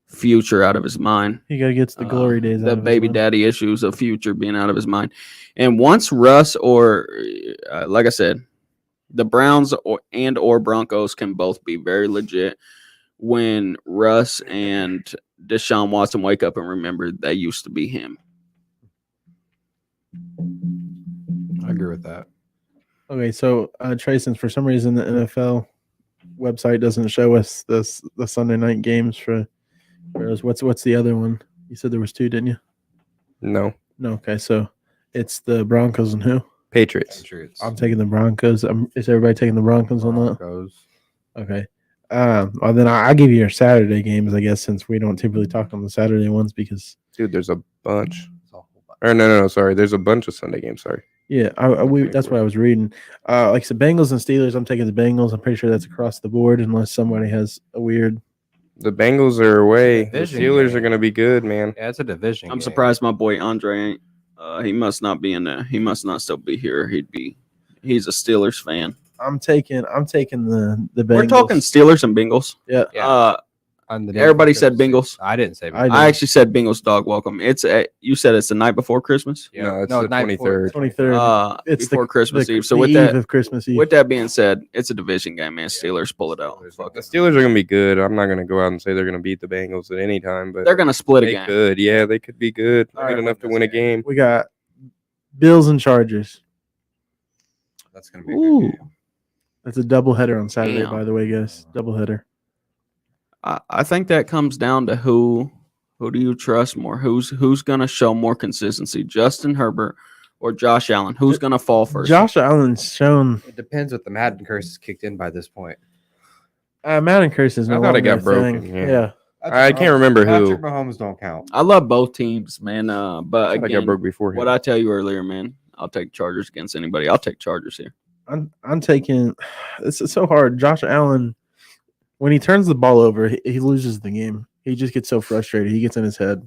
Future out of his mind. he gotta get to the glory days. out The of his baby mind. daddy issues of Future being out of his mind. And once Russ or, like I said, the Browns or Broncos can both be very legit when Russ and Deshaun Watson wake up and remember that used to be him. I agree with that. Okay, so Trey, since for some reason the NFL website doesn't show us the Sunday night games for those, what's the other one? You said there was 2, didn't you? No, No. Okay, so it's the Broncos and who? Patriots. Patriots. I'm taking the Broncos. Is everybody taking the Broncos on that? Broncos. Okay. Well, then I'll give you your Saturday games, I guess, since we don't typically talk on the Saturday ones because Dude, there's a bunch. It's a whole bunch. Or no, sorry. There's a bunch of Sunday games. Sorry. yeah, that's what I was reading. Like I said, Bengals and Steelers. I'm taking the Bengals. I'm pretty sure that's across the board, unless somebody has a weird. The Bengals are away. The Division Steelers game. are going to be good, man. Yeah, it's a division. I'm game. surprised my boy Andre ain't. He must not be in there. He must not still be here. He's a Steelers fan. I'm taking the Bengals. We're talking Steelers and Bengals. Yeah. Yeah. On the day Everybody before said Christmas. Bengals. I didn't say I Bengals. did. I actually said Bengals dog welcome. You said it's the night before Christmas. Yeah. No, it's the night before. 23rd. 23rd. It's Before Christmas Eve. So the with eve that, of Christmas Eve. with that being said, it's a division game, man. Steelers pull it out. Fuck The it. Steelers are going to be good. I'm not going to go out and say they're going to beat the Bengals at any time, but They're gonna split they again. could. Yeah, they could be good. All Good right, enough to win a game. we got Bills and Chargers. That's gonna be a good Ooh. game. That's a doubleheader on Saturday, Damn. by the way, guys. Doubleheader. I think that comes down to who do you trust more? Who's gonna show more consistency? Justin Herbert or Josh Allen? Who's gonna fall first? Josh Allen's shown. It depends what the Madden curse is kicked in by this point. Madden curse is I no thought it longer got a broken, thing. yeah. I can't remember who. Patrick Mahomes don't count. I love both teams, man. But I got again, broke before him. what I tell you earlier, man, I'll take Chargers against anybody. I'll take Chargers here. I'm taking. It's so hard. Josh Allen, when he turns the ball over, he loses the game. He just gets so frustrated. He gets in his head.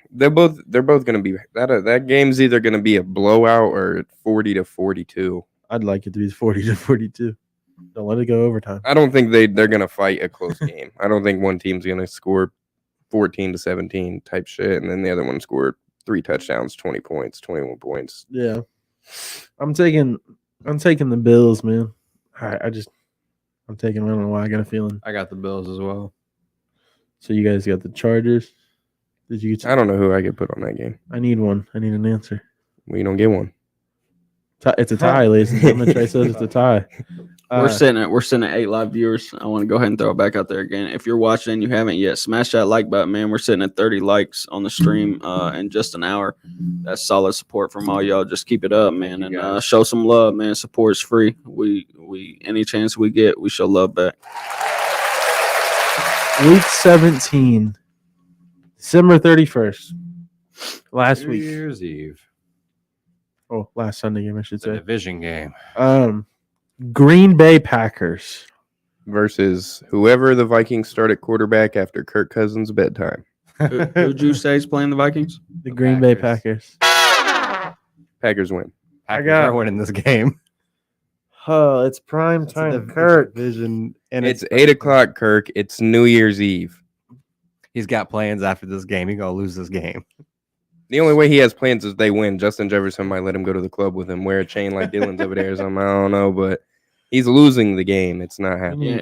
They're both going to be that game's either going to be a blowout or 40-42. I'd like it to be 40-42. Don't let it go overtime. I don't think they're going to fight a close game. I don't think one team's going to score 14-17 type shit, and then the other one scored 3 touchdowns, 20 points, 21 points. Yeah, I'm taking the Bills, man. I'm taking. I don't know why. I got a feeling. I got the Bills as well. So you guys got the Chargers. Did you? I don't know who I could put on that game. I need one. I need an answer. We don't get one. It's a tie, ladies and gentlemen. Trey says it's a tie. We're sitting at 8 live viewers. I want to go ahead and throw it back out there again. If you're watching and you haven't yet, smash that like button, man. We're sitting at 30 likes on the stream in just an hour. That's solid support from all y'all. Just keep it up, man, and show some love, man. Support is free. We any chance we get, we show love back. Week 17, December 31st, last New week. Year's Eve. Oh, last Sunday game, I should It's a say. division game. Green Bay Packers. Versus whoever the Vikings start at quarterback after Kirk Cousins' bedtime. Who'd you say is playing the Vikings? The Green Bay Packers. Packers win. Packers got- are winning this game. Oh, it's prime time, Kirk. Division, and It's 8 o'clock, Kirk. It's New Year's Eve. he's got plans after this game. He's gonna lose this game. The only way he has plans is they win. Justin Jefferson might let him go to the club with him, wear a chain like Dylan's over there or something. I don't know, but he's losing the game. It's not happening. Yeah.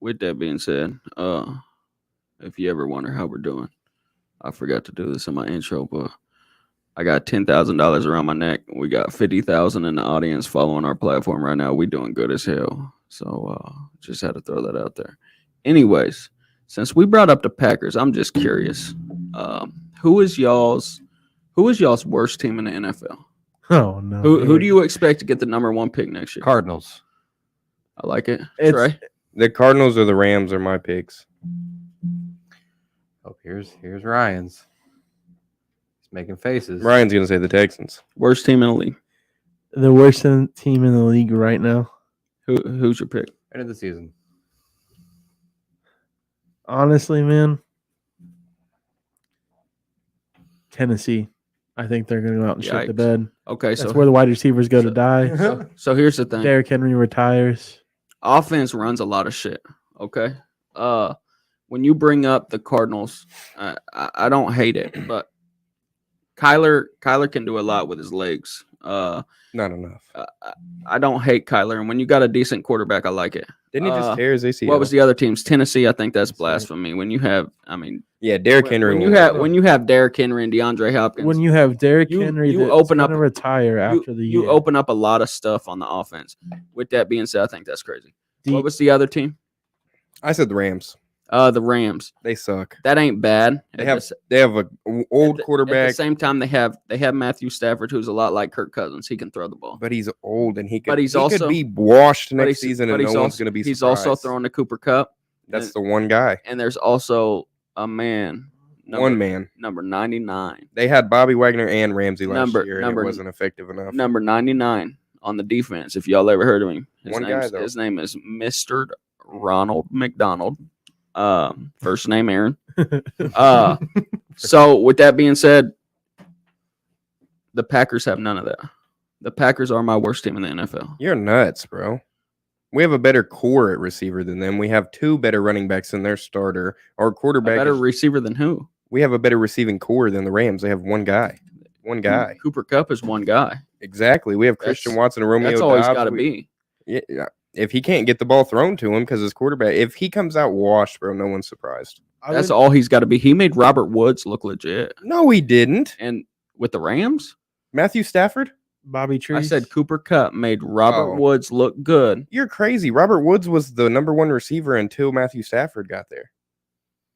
With that being said, if you ever wonder how we're doing, I forgot to do this in my intro, but I got $10,000 around my neck. We got 50,000 in the audience following our platform right now. We doing good as hell. So just had to throw that out there. Anyways, since we brought up the Packers, I'm just curious. Who is y'all's worst team in the NFL? Oh, no. Who do you expect to get the number 1 pick next year? Cardinals. I like it. It's- Trey? The Cardinals or the Rams are my picks. Oh, here's Ryan's. He's making faces. Ryan's going to say the Texans. Worst team in the league. The worst team in the league right now? Who's your pick? End of the season. Honestly, man, Tennessee. I think they're going to go out and shit the Yikes. bed. Okay, That's so where the wide receivers go to die. so here's the thing. Derrick Henry retires. Offense runs a lot of shit. Okay. When you bring up the Cardinals, I don't hate it, but Kyler can do a lot with his legs. Not enough. I don't hate Kyler, and when you got a decent quarterback, I like it. Didn't he just tear his ACL? What was the other teams? Tennessee, I think that's blasphemy. When you have, Yeah, Derrick Henry. when you have Derrick Henry and DeAndre Hopkins, When you have Derrick You- Henry you that's open up- gonna retire after the year. you open up a lot of stuff on the offense. With that being said, I think that's crazy. What was the other team? I said the Rams. The Rams. They suck. That ain't bad. They At have the- they have a old At the quarterback, same time, they have Matthew Stafford, who's a lot like Kirk Cousins. He can throw the ball. but he's old and he could. But he's he also- could be washed But next he's- season, but and he's no one's also- going to be. He's surprised. also throwing to Cooper Cup. That's the one guy. And there's also a man. One man. Number 99. They had Bobby Wagner and Ramsey last Number- year, and number- it wasn't effective enough. Number 99 on the defense, if y'all ever heard of him. One guy, though. His name is Mr. Ronald McDonald. First name Aaron. So with that being said, the Packers have none of that. The Packers are my worst team in the NFL. You're nuts, bro. We have a better core at receiver than them. We have 2 better running backs than their starter. Our A quarterback. better receiver than who? We have a better receiving core than the Rams. They have one guy. One guy. Cooper Cup is one guy. Exactly. We have Christian Watson and Romeo That's all he's Doubs. got to be. Yeah. If he can't get the ball thrown to him because his quarterback, if he comes out washed, bro, no one's surprised. That's all he's got to be. He made Robert Woods look legit. No, he didn't. And with the Rams, Matthew Stafford? Bobby Trees. I said Cooper Cup made Robert Oh. Woods look good. You're crazy. Robert Woods was the number 1 receiver until Matthew Stafford got there.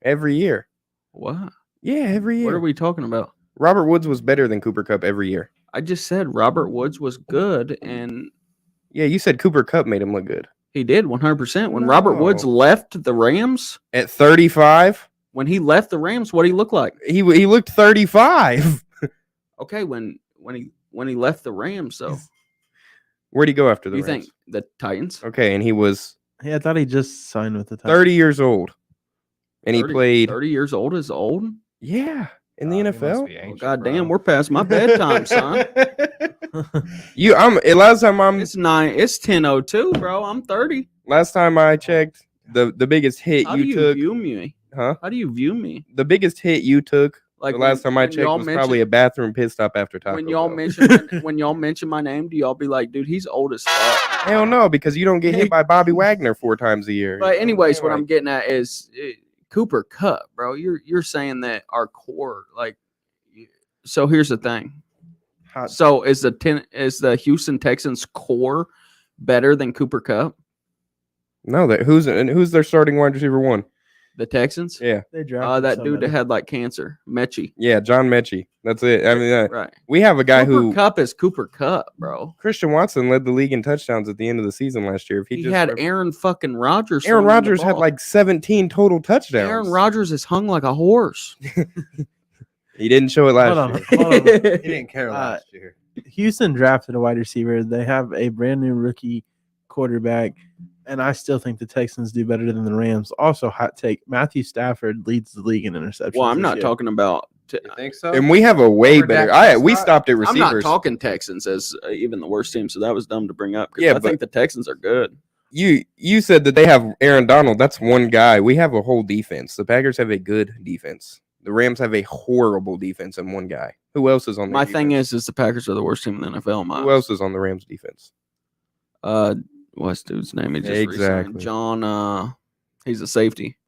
Every year. What? Yeah, every year. What are we talking about? Robert Woods was better than Cooper Cup every year. I just said Robert Woods was good, and Yeah, you said Cooper Cup made him look good. he did 100%. When Robert Woods No. left the Rams, At 35, when he left the Rams, what did he look like? he looked 35. Okay, when he left the Rams, so Where'd he go after the you Rams? think the Titans? Okay, and he was Yeah, I thought he just signed with the Titans. 30 years old. And he 30 played 30 years old is old. yeah, in the He must NFL. be Oh, ancient, God bro. damn, we're past my bedtime, son. Last time It's 10:02, bro. I'm 30. I checked, the biggest hit How do you you took. view me? Huh? How do you view me? The biggest hit you took Like the last time I when checked y'all was probably a bathroom pit stop after Taco when y'all Bell. when y'all mention my name, do y'all be like, dude, he's old as fuck? Hell no, because you don't get hit by Bobby Wagner 4 times a year. But anyways, what Like, I'm getting at is Cooper Cup, bro. You're saying that our core, like, so here's the thing. Hot. So is the Houston Texans core better than Cooper Cup? no, who's their starting wide receiver 1? The Texans? Yeah, They drafted That dude that somebody. had like cancer, Mechie. yeah, John Mechie. That's it. I mean, Right. we have a guy Cooper who Cup is Cooper Cup, bro. Christian Watson led the league in touchdowns at the end of the season last year. If He just had Aaron fucking Rodgers. Aaron throwing him the Rodgers had ball. like 17 total touchdowns. Aaron Rodgers is hung like a horse. He didn't show it last Hold on, year. hold on. He didn't care last year. Houston drafted a wide receiver. They have a brand new rookie quarterback, and I still think the Texans do better than the Rams. Also, hot take: Matthew Stafford leads the league in interceptions. Well, I'm this not year. talking about. You think so? And we have a way Over better. Dak We Prescott? stopped at I'm receivers. not talking Texans as even the worst team, so that was dumb to bring up. Yeah, I but- think the Texans are good. You said that they have Aaron Donald. That's one guy. We have a whole defense. The Packers have a good defense. The Rams have a horrible defense and one guy. Who else is on the My thing is the Packers are the worst team in the NFL. Who else is on the Rams defense? What's dude's name? He just Exactly. resigned. John. He's a safety.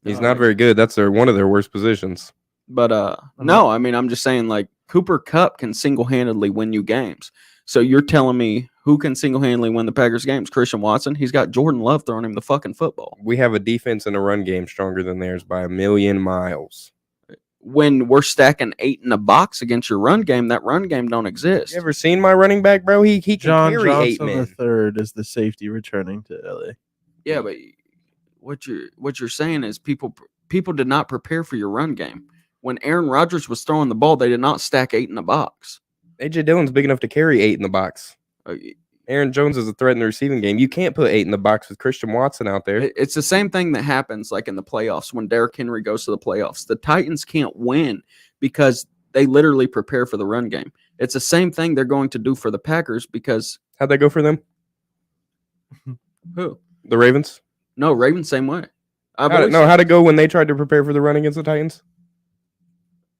He's not very good. That's one of their worst positions. But no, I mean, I'm just saying, like, Cooper Cup can single-handedly win you games. So you're telling me who can single-handedly win the Packers games? Christian Watson? He's got Jordan Love throwing him the fucking football. We have a defense and a run game stronger than theirs by a million miles. When we're stacking 8 in the box against your run game, that run game don't exist. You ever seen my running back, bro? He can John carry 8 Johnson men. the third is the safety returning to LA. Yeah, but what you're saying is people did not prepare for your run game. When Aaron Rodgers was throwing the ball, they did not stack 8 in the box. AJ Dillon's big enough to carry 8 in the box. Aaron Jones is a threat in the receiving game. You can't put 8 in the box with Christian Watson out there. It's the same thing that happens like in the playoffs when Derrick Henry goes to the playoffs. The Titans can't win because they literally prepare for the run game. It's the same thing they're going to do for the Packers because How'd that go for them? who? The Ravens? No, Ravens same way. How'd it go when they tried to prepare for the run against the Titans?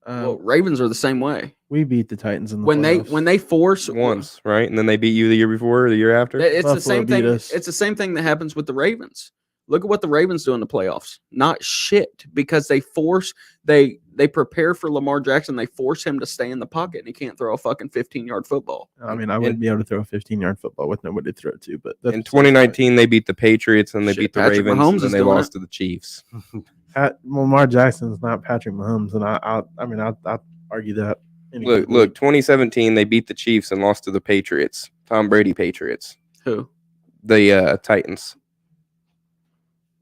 Well, Ravens are the same way. We beat the Titans in the When playoffs. they force Once, right? And then they beat you the year before or the year after? it's the Buffalo same beat thing. us. It's the same thing that happens with the Ravens. Look at what the Ravens do in the playoffs. Not shit because they prepare for Lamar Jackson. They force him to stay in the pocket and he can't throw a fucking 15-yard football. I mean, I wouldn't be able to throw a 15-yard football with nobody to throw it to. But that's In 2019, they beat the Patriots and they Shit, beat the Patrick Ravens Mahomes and is then they doing lost it. to the Chiefs. Lamar Jackson's not Patrick Mahomes, and I'll argue that. Look, 2017, they beat the Chiefs and lost to the Patriots. Tom Brady Patriots. Who? The Titans.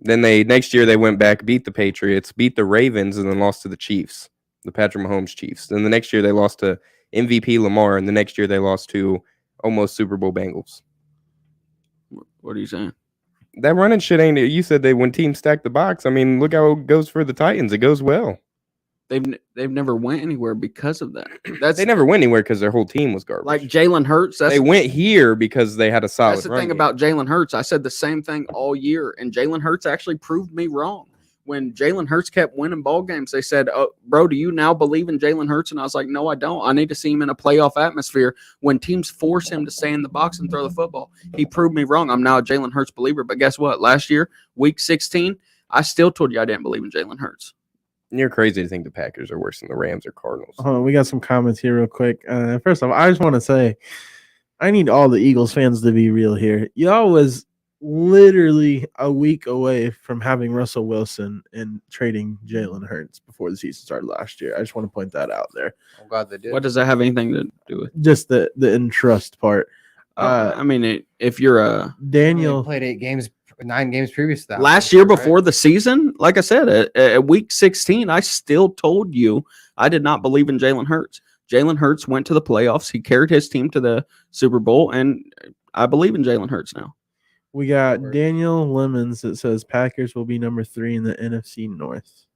Then next year they went back, beat the Patriots, beat the Ravens, and then lost to the Chiefs, the Patrick Mahomes Chiefs. Then the next year they lost to MVP Lamar, and the next year they lost to almost Super Bowl Bengals. What are you saying? That running shit ain't. You said when teams stack the box. I mean, look how it goes for the Titans. It goes well. They've never went anywhere because of that. They never went anywhere because their whole team was garbage. Like Jalen Hurts. They went here because they had a solid. That's the run thing game. about Jalen Hurts. I said the same thing all year, and Jalen Hurts actually proved me wrong. When Jalen Hurts kept winning ball games, they said, "Oh, bro, do you now believe in Jalen Hurts?" And I was like, "No, I don't. I need to see him in a playoff atmosphere when teams force him to stay in the box and throw the football." He proved me wrong. I'm now a Jalen Hurts believer. But guess what? Last year, Week 16, I still told you I didn't believe in Jalen Hurts. You're crazy to think the Packers are worse than the Rams or Cardinals. We got some comments here real quick. First off, I just want to say I need all the Eagles fans to be real here. Y'all was literally a week away from having Russell Wilson and trading Jalen Hurts before the season started last year. I just want to point that out there. I'm glad they did. What does that have anything to do with? Just the entrust part. I mean, if you're a Daniel They played 9 games previous to that. last year before the season, like I said, at Week 16, I still told you I did not believe in Jalen Hurts. Jalen Hurts went to the playoffs. He carried his team to the Super Bowl, and I believe in Jalen Hurts now. We got Daniel Lemons that says Packers will be number 3 in the NFC North.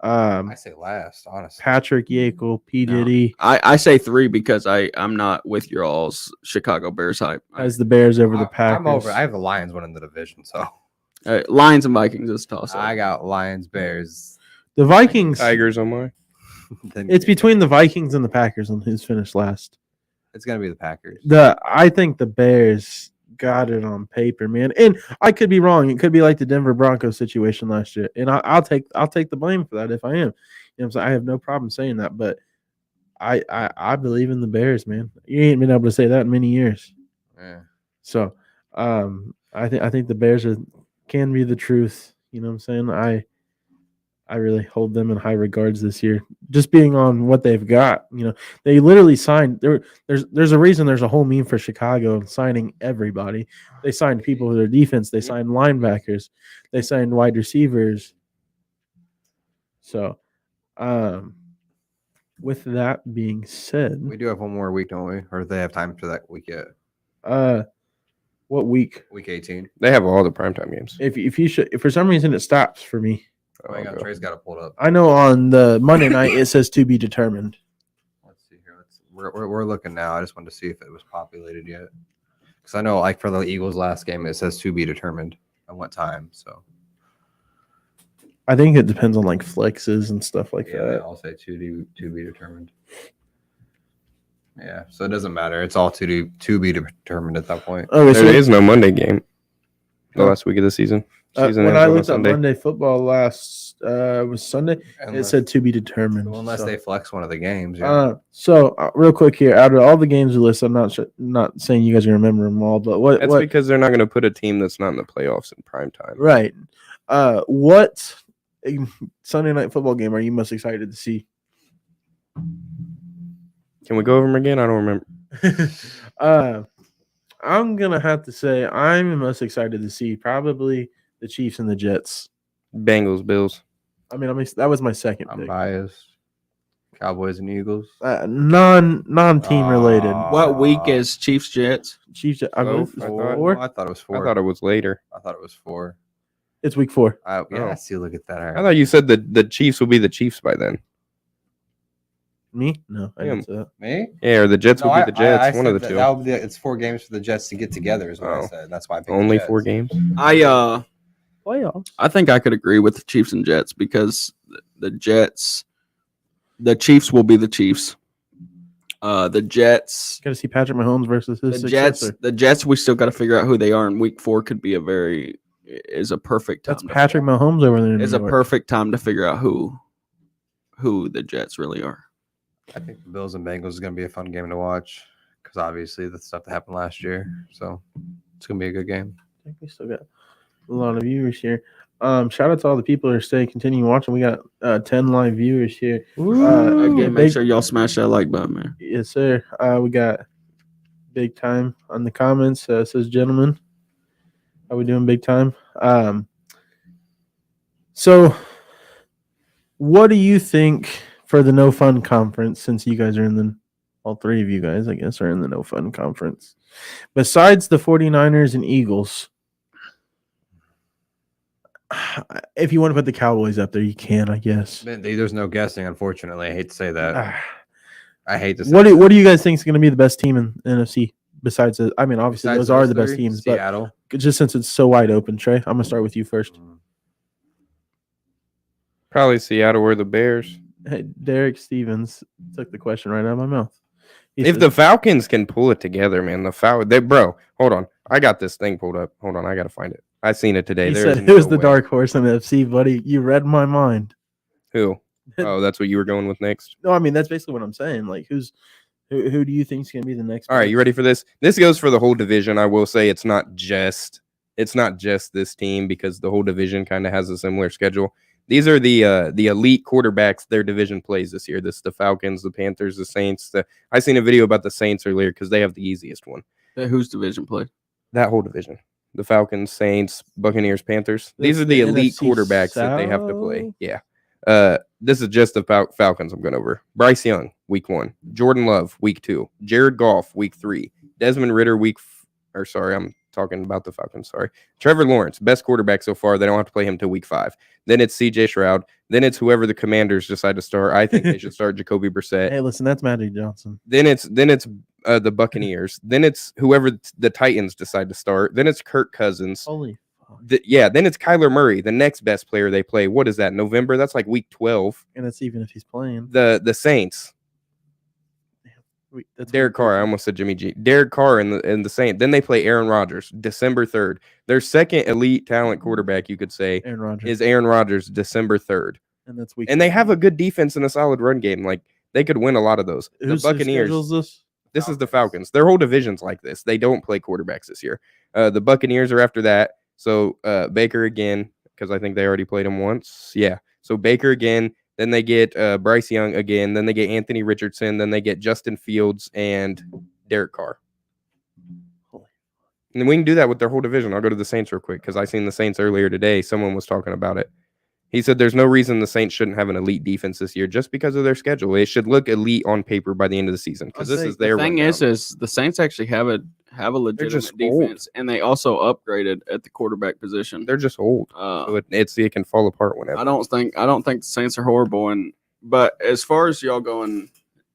I say last, honestly. Patrick Yeakel, P. Diddy I say 3 because I'm not with your all's Chicago Bears hype. has the Bears over the Packers. I'm over. I have the Lions winning the division, so Lions and Vikings is toss I up. got Lions, Bears. The Vikings. Tigers on mine. Then It's between the Vikings and the Packers on who's finished last. It's gonna be the Packers. I think the Bears got it on paper, man. And I could be wrong. It could be like the Denver Broncos situation last year. And I'll take the blame for that if I am. You know what I'm saying? I have no problem saying that, but I believe in the Bears, man. You ain't been able to say that in many years. Yeah. So I think the Bears can be the truth. You know what I'm saying? I really hold them in high regards this year. Just being on what they've got, you know, they literally signed. There's a reason there's a whole meme for Chicago signing everybody. They signed people for their defense. They signed linebackers. They signed wide receivers. So, with that being said, We do have one more week, don't we? Or do they have time for that week yet? what week? Week 18. They have all the primetime games. If for some reason it stops for me, Oh, hang on, Trey's got it pulled up. I know on the Monday night it says to be determined. Let's see here. We're looking now. I just wanted to see if it was populated yet. Because I know, like, for the Eagles' last game, it says to be determined at what time. So, I think it depends on like flexes and stuff like yeah, that. I'll say to be determined. Yeah, so it doesn't matter. It's all to be determined at that point. Okay, There is no Monday game. The last week of the season. Season when ends I on a looked at Sunday. Monday football last was Sunday, it said to be determined. Unless so. they flex one of the games. Yeah. Real quick here, out of all the games we list, I'm not saying you guys are gonna remember them all, but what? That's because they're not going to put a team that's not in the playoffs in prime time. Right. What Sunday night football game are you most excited to see? Can we go over them again? I don't remember. I'm gonna have to say I'm most excited to see probably the Chiefs and the Jets. Bengals, Bills. I mean, that was my second I'm pick. biased. Cowboys and Eagles. Non-team related. What week is Chiefs Jets? Chiefs. I believe it's I four. I thought it was I 4. thought it was later. I thought it was 4. It's week 4. Yeah, Oh. I see. Look at that. I thought you said that the Chiefs will be the Chiefs by then. Me? No, I didn't say that. Me? Yeah, or the Jets No, will be the Jets. One said of the two. that would be, it's 4 games for the Jets to get together, is what I Oh. said. That's why I picked Only the 4 Jets. games. Playoffs. I think I could agree with the Chiefs and Jets because the Chiefs will be the Chiefs. The Jets, Got to see Patrick Mahomes versus his successor. the Jets. We still got to figure out who they are. In week 4 could be is a perfect time. That's Patrick Mahomes over there. Is a perfect time to figure out who the Jets really are. I think the Bills and Bengals is going to be a fun game to watch because obviously the stuff that happened last year. So it's going to be a good game. I think we still got a lot of viewers here. Shout out to all the people that are continuing watching. We got 10 live viewers here. Again, make big- sure y'all smash that like button, man. Yes, sir. We got big time on the comments. Says gentlemen, how we doing? Big time. So, what do you think for the No Fun Conference? Since you guys are all 3 of you guys, I guess, are in the No Fun Conference. Besides the 49ers and Eagles, if you want to put the Cowboys up there, you can, I guess. Man, there's no guessing, unfortunately. I hate to say that. Ah. I hate to say What do you guys think is going to be the best team in NFC? Besides, I mean, obviously Besides those are the three, best teams, Seattle. but just since it's so wide open, Trey, I'm gonna start with you first. Probably Seattle or the Bears. Hey, Derek Stevens took the question right out of my mouth. He If said- the Falcons can pull it together, man, bro, hold on. I got this thing pulled up. Hold on, I gotta find it. I seen it today. he There's said, "Who's no the way. dark horse in the FC, buddy? You read my mind." Who? Oh, that's what you were going with next. No, I mean that's basically what I'm saying. Like, who do you think is gonna be the next? All right, you ready for this? This goes for the whole division. I will say it's not just this team because the whole division kind of has a similar schedule. These are the elite quarterbacks their division plays this year. This is the Falcons, the Panthers, the Saints. I seen a video about the Saints earlier because they have the easiest one. Whose division play? That whole division. The Falcons, Saints, Buccaneers, Panthers. These That's are the the elite NFC quarterbacks that they have to play. South? Yeah. This is just the Falcons I'm going over. Bryce Young, week 1. Jordan Love, week 2. Jared Goff, week 3. Desmond Ritter, I'm talking about the Falcons, sorry. Trevor Lawrence, best quarterback so far. They don't have to play him till week 5. Then it's CJ Stroud. Then it's whoever the Commanders decide to start. I think they should start Jacoby Brissett. Hey, listen, that's Magic Johnson. Then it's the Buccaneers. Then it's whoever the Titans decide to start. Then it's Kirk Cousins. Holy fuck! Then it's Kyler Murray, the next best player they play. What is that? November? That's like week 12. And that's even if he's playing. The Saints. That's Derek Carr. I almost said Jimmy G. Derek Carr and the Saints. Then they play Aaron Rodgers, December 3rd. Their second elite talent quarterback, you could say, Aaron Rodgers. is Aaron Rodgers, December 3rd. And that's week. And they have a good defense and a solid run game. Like they could win a lot of those. Who's the Buccaneers. This is the Falcons. Their whole division's like this. They don't play quarterbacks this year. The Buccaneers are after that. So Baker again, because I think they already played him once. Yeah. So Baker again. Then they get Bryce Young again. Then they get Anthony Richardson. Then they get Justin Fields and Derek Carr. And we can do that with their whole division. I'll go to the Saints real quick because I seen the Saints earlier today. Someone was talking about it. He said there's no reason the Saints shouldn't have an elite defense this year just because of their schedule. It should look elite on paper by the end of the season because this is their the thing rundown. is the Saints actually have a legitimate just defense, and they also upgraded at the quarterback position. They're just old. So it can fall apart whenever. I don't think the Saints are horrible, but as far as y'all going,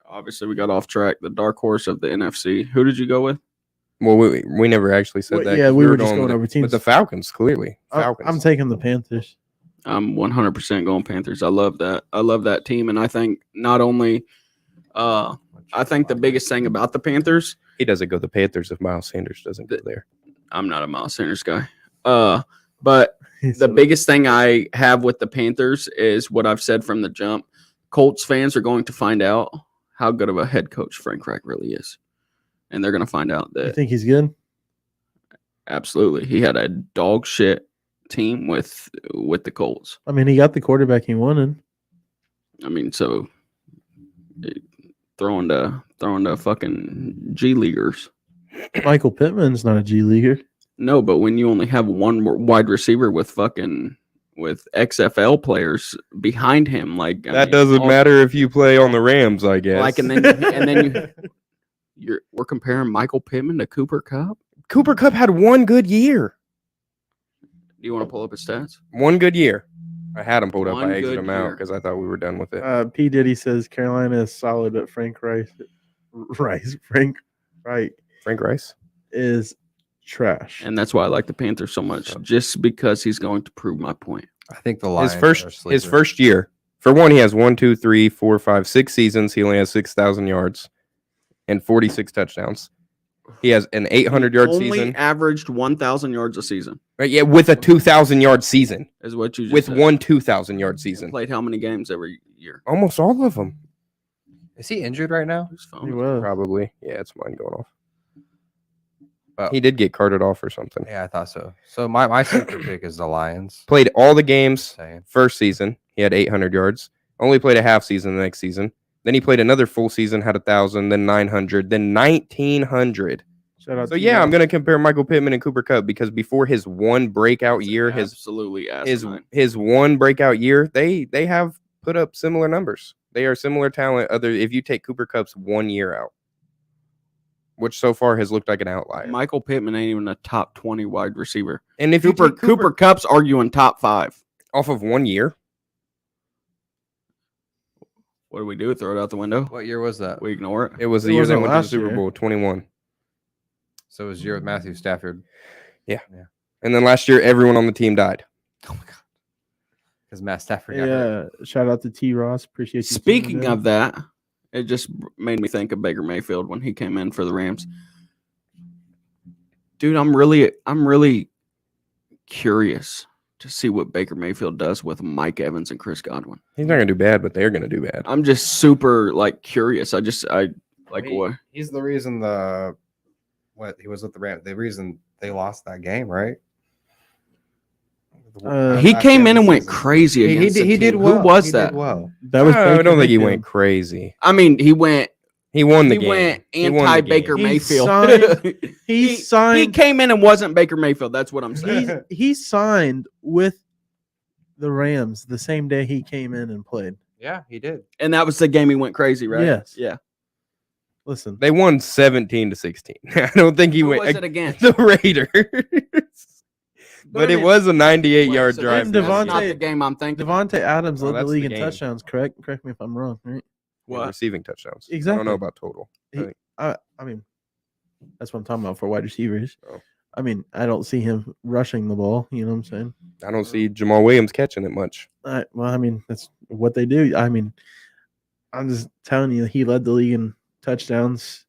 obviously we got off track. The dark horse of the NFC. Who did you go with? Well, we never actually said that. Yeah, we were just going over teams. With the Falcons, clearly. Falcons. I'm taking the Panthers. I'm 100% going Panthers. I love that. I love that team, and I think not only, I think the biggest thing about the Panthers. He doesn't go the Panthers if Miles Sanders doesn't go there. I'm not a Miles Sanders guy. But the biggest thing I have with the Panthers is what I've said from the jump. Colts fans are going to find out how good of a head coach Frank Reich really is, and they're going to find out that. You think he's good? Absolutely, he had a dog shit team with the Colts. I mean, he got the quarterback he wanted. I mean, so throwing to fucking G leaguers. Michael Pittman's not a G leaguer. No, but when you only have one wide receiver with XFL players behind him, like that doesn't matter if you play on the Rams, I guess. Like, and then we're comparing Michael Pittman to Cooper Kupp. Cooper Kupp had one good year. Do you want to pull up his stats? One good year. I had him pulled up. One I exited good him out year. because I thought we were done with it. P. Diddy says Carolina is solid, but Frank Reich is trash. And that's why I like the Panthers so much, just because he's going to prove my point. I think the Lions his first year. For one, he has 6 seasons. He only has 6,000 yards and 46 touchdowns. He has an 800-yard season. Only averaged 1,000 yards a season. Right, yeah, with a 2,000-yard season. Is what you just with said. one 2,000-yard season. Played how many games every year? Almost all of them. Is he injured right now? Whose phone? He was. Probably. Yeah, it's mine going off. Well, He did get carted off or something. yeah, I thought so. So my sleeper pick is the Lions. Played all the games Saying. first season. He had 800 yards. Only played a half season the next season. Then he played another full season, had 1,000, then 900, then 1,900. Shout out So to yeah, you. I'm gonna compare Michael Pittman and Cooper Kupp because before his one breakout year, Absolutely asinine. his one breakout year, they have put up similar numbers. They are similar talent. If you take Cooper Kupp's 1 year out, which so far has looked like an outlier. Michael Pittman ain't even a top 20 wide receiver. And if you take Cooper Kupp's arguing top 5. off of 1 year, What do we do? Throw it out the window? What year was that? We ignore it. it was the It year they wasn't went to the last Super year. Bowl, 21. So it was year with Matthew Stafford. And then last year, everyone on the team died. Oh my god. Because Matt Stafford got hurt. Yeah, shout out to T. Ross. Appreciate you. Speaking of that, it just made me think of Baker Mayfield when he came in for the Rams. Dude, I'm really curious to see what Baker Mayfield does with Mike Evans and Chris Godwin. He's not gonna do bad, but they're gonna do bad. I'm just super curious. What? He's the reason he was with the Rams. The reason they lost that game, right? He Back came end in of and the went season. crazy against the He did team. well. Who was He that? Did well. that was I Baker don't think he Mayfield. went crazy. I mean, he won the game. went He won the anti-Baker game. He Mayfield. signed- He He signed. came in and wasn't Baker Mayfield. That's what I'm saying. He signed with the Rams the same day he came in and played. Yeah, he did. And that was the game he went crazy, right? Yes. Yeah. Listen, They won 17-16. I don't think he Who went was it against? the Raiders. But it was a 98-yard So drive. that's not Devontae- the game I'm thinking. Devontae Adams Oh, led the that's league the in game. touchdowns. Correct me if I'm wrong. Right? What? Receiving touchdowns. I Exactly. don't know about total. I mean, that's what I'm talking about for wide receivers. I mean, I don't see him rushing the ball. You know what I'm saying? I don't see Jamal Williams catching it much. Well, I mean, that's what they do. I mean, I'm just telling you, he led the league in touchdowns.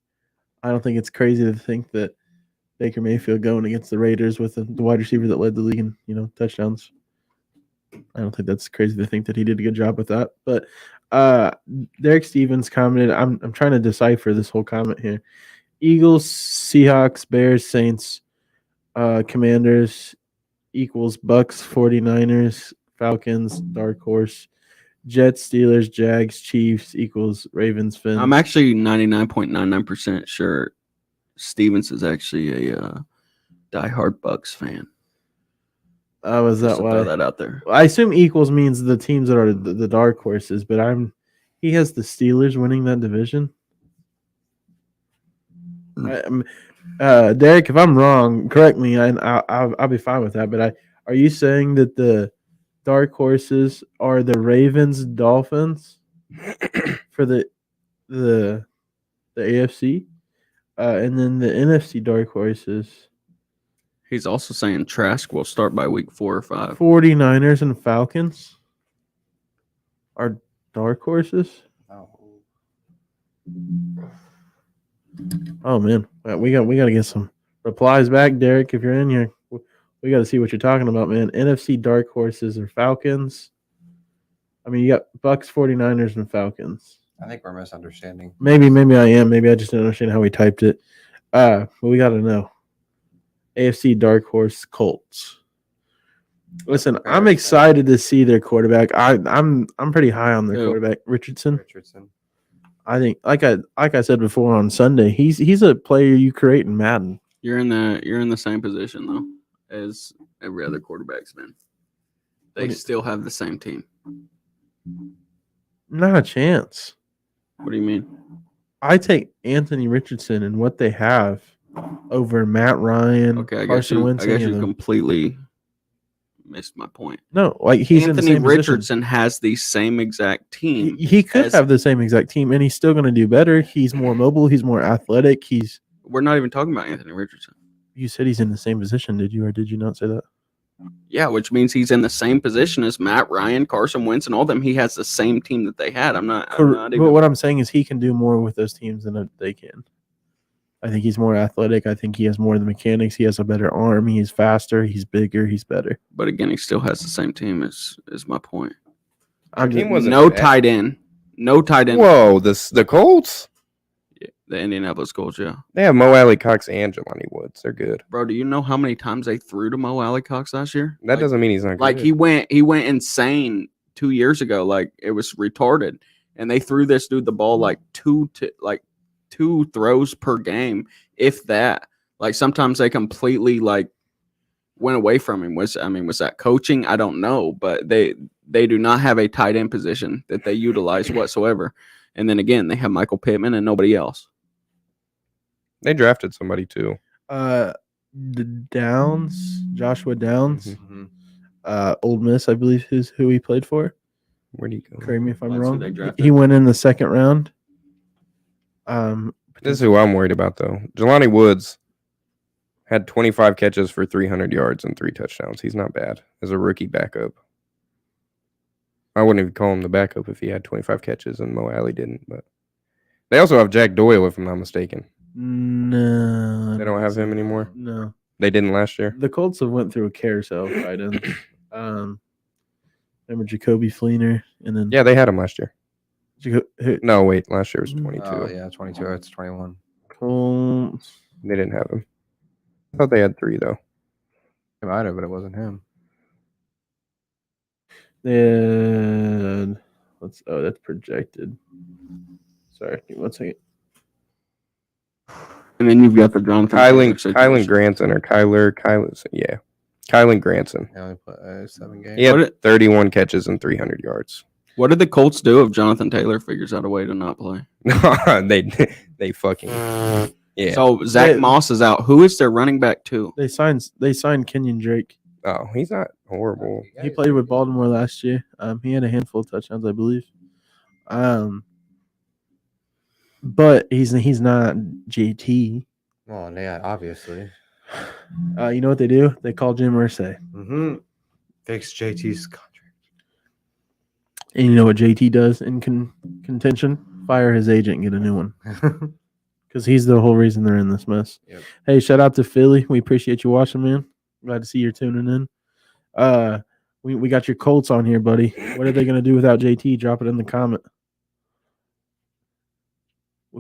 I don't think it's crazy to think that Baker Mayfield going against the Raiders with the wide receiver that led the league in touchdowns. I don't think that's crazy to think that he did a good job with that. But Derek Stevens commented, I'm trying to decipher this whole comment here. Eagles, Seahawks, Bears, Saints, Commanders equals Bucks, 49ers, Falcons, Dark Horse, Jets, Steelers, Jags, Chiefs equals Ravens, Fins. I'm actually 99.99% sure Stevens is actually a diehard Bucks fan. Was Just that to why? throw that out there? I assume equals means the teams that are the dark horses, but he has the Steelers winning that division. Derek, if I'm wrong, correct me, and I'll be fine with that. But are you saying that the dark horses are the Ravens, Dolphins for the AFC, and then the NFC dark horses? He's also saying Trask will start by week 4 or 5. 49ers and Falcons are dark horses. Oh man, we got to get some replies back, Derek. If you're in here, we got to see what you're talking about, man. NFC dark horses or Falcons. I mean, you got Bucks, 49ers, and Falcons. I think we're misunderstanding. Maybe I am. Maybe I just didn't understand how we typed it. But we got to know. AFC dark horse Colts. Listen, I'm excited to see their quarterback. I'm pretty high on their quarterback, Richardson. I think, like I said before on Sunday, he's a player you create in Madden. You're in the same position though as every other quarterback's been. They still have the same team. Not a chance. What do you mean? I take Anthony Richardson and what they have over Matt Ryan, Okay, Carson Wentz. I guess you completely missed my point. No, like he's Anthony in the same Richardson position. has the same exact team. He could have the same exact team, and he's still going to do better. He's more mobile. He's more athletic. We're not even talking about Anthony Richardson. You said he's in the same position, did you, or did you not say that? Yeah, which means he's in the same position as Matt Ryan, Carson Wentz, and all them. He has the same team that they had. I'm not But even. what I'm saying is he can do more with those teams than they can. I think he's more athletic. I think he has more of the mechanics. He has a better arm. He's faster. He's bigger. He's better. But again, he still has the same team. Is my point. Team wasn't No bad. tight end. No tight end. Whoa, the Colts? Yeah, the Indianapolis Colts. Yeah, They have Mo Alley Cox and Jelani Woods. They're good. bro. Do you know how many times they threw to Mo Alley Cox last year? That doesn't mean he's not good. Like he went insane 2 years ago. Like it was retarded, and they threw this dude the ball like two throws per game, if that. Like sometimes they completely like went away from him. Was that coaching? I don't know, but they do not have a tight end position that they utilize whatsoever. And then again, they have Michael Pittman and nobody else. They drafted somebody too. The Downs, Joshua Downs, Mm-hmm. Old Miss, I believe is who he played for. Where'd he go? Correct me if I'm That's who they wrong. drafted. He went in the second round. This is who I'm worried about, though. Jelani Woods had 25 catches for 300 yards and 3 touchdowns. He's not bad as a rookie backup. I wouldn't even call him the backup if he had 25 catches and Mo Alley didn't. But they also have Jack Doyle, if I'm not mistaken. No, They don't have him anymore. No, They didn't last year. the Colts have went through a carousel of tight ends. Remember Jacoby Fleener, and then Yeah, they had him last year. who- No, wait, last year was 22. Oh yeah, 22. It's 21. Colts. They didn't have him. I thought they had 3 though. It might have, but it wasn't him. And that's projected. Sorry, give me 1 second. And then you've got the Jonathan Taylor Kylan situation. Granson or Kylan. Yeah, Kylan Granson. He only played 7 games. He had What 31 catches and 300 yards. What did the Colts do if Jonathan Taylor figures out a way to not play? they fucking yeah. So Zach Yeah. Moss is out. Who is their running back to? They signed Kenyon Drake. Oh, he's not horrible. He played with Baltimore last year. He had a handful of touchdowns, I believe. But he's not JT. Well, yeah, obviously. You know what they do? They call Jim Irsay. Mm-hmm. Fix JT's contract. And you know what JT does in contention? Fire his agent and get a new one. Because he's the whole reason they're in this mess. Yep. Hey, shout out to Philly. We appreciate you watching, man. Glad to see you're tuning in. We got your Colts on here, buddy. What are they going to do without JT? Drop it in the comment.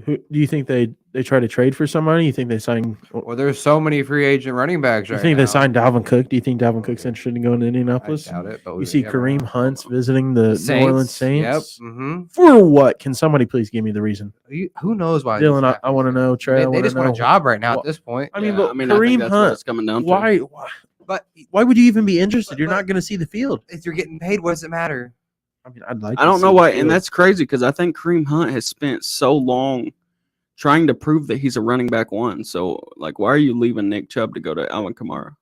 Do you think they try to trade for somebody? You think they sign? Well, there's so many free agent running backs You right think now. they signed Dalvin Cook? Do you think Dalvin Cook's interested in going to I Indianapolis? doubt it. But You see Kareem Hunt's visiting the New Orleans Saints. Yep. Mm-hmm. For what? Can somebody please give me the reason? Who knows why? Dylan, I want to know. Trey, They just want a job right now Well, at this point. I mean, Yeah, but I think Kareem that's what Hunt. it's coming down to. Why But would you even be interested? You're but- not going to see the field. if you're getting paid, what does it matter? I mean, I'd like. I to don't know see why, the and field. that's crazy because I think Kareem Hunt has spent so long trying to prove that he's a running back one. So, like, why are you leaving Nick Chubb to go to Alvin Kamara?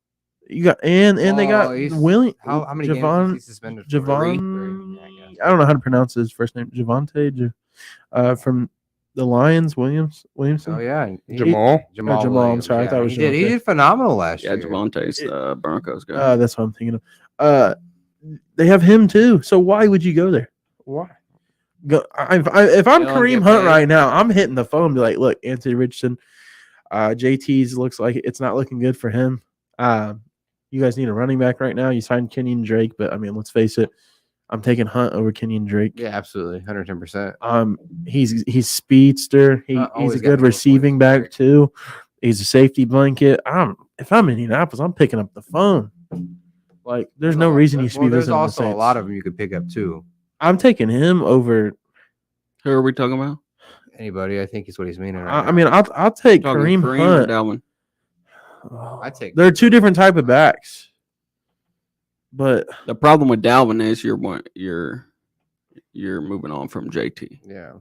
You got and they got he's- William. How many games Javon. is he suspended for? Javon. Yeah, I guess. I don't know how to pronounce his first name. Javonte. From the Lions. Williamson. Oh yeah, and Jamal. Jamal. I'm Williams, sorry, I thought it was he did. He Javonte. did phenomenal last Yeah, year. Javonte's the Broncos guy. That's what I'm thinking of. They have him too. So why would you go there? Why? Go. If I'm Dylan, Kareem get Hunt paid. right now, I'm hitting the phone. Be like, look, Anthony Richardson, JT's looks like it's not looking good for him. You guys need a running back right now. You signed Kenyon Drake, but I mean, let's face it, I'm taking Hunt over Kenyon Drake. Yeah, absolutely, 110%. He's speedster. He's always a got good more receiving points, back right? too. He's a safety blanket. If I'm in Indianapolis, I'm picking up the phone. Like, there's no reason you should be There's visiting the also a Saints. lot of them you could pick up too. I'm taking him over. Who are we talking about? Anybody, I think is what he's meaning. Right I mean, I'll take Talking Kareem or Hunt. Dalvin? I'd take. They're two different type of backs, but The problem with Dalvin is you're moving on from JT. Yeah.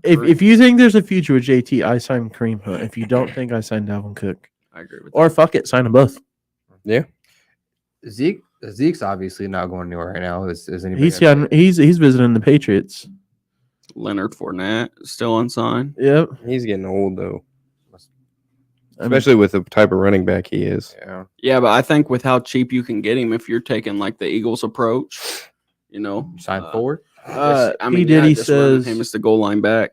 if you think there's a future with JT, I sign Kareem Hunt. If you don't think, I sign Dalvin Cook. I agree with Or fuck it, sign them both. Zeke's obviously not going anywhere right now. Is anybody? He's visiting the Patriots. that. Leonard Fournette still unsigned. Yep. He's getting old though, I mean, especially with the type of running back he is. Yeah. Yeah, but I think with how cheap you can get him, if you're taking like the Eagles approach, you know, Signed forward. I mean, P. Diddy just running says him as the goal line back.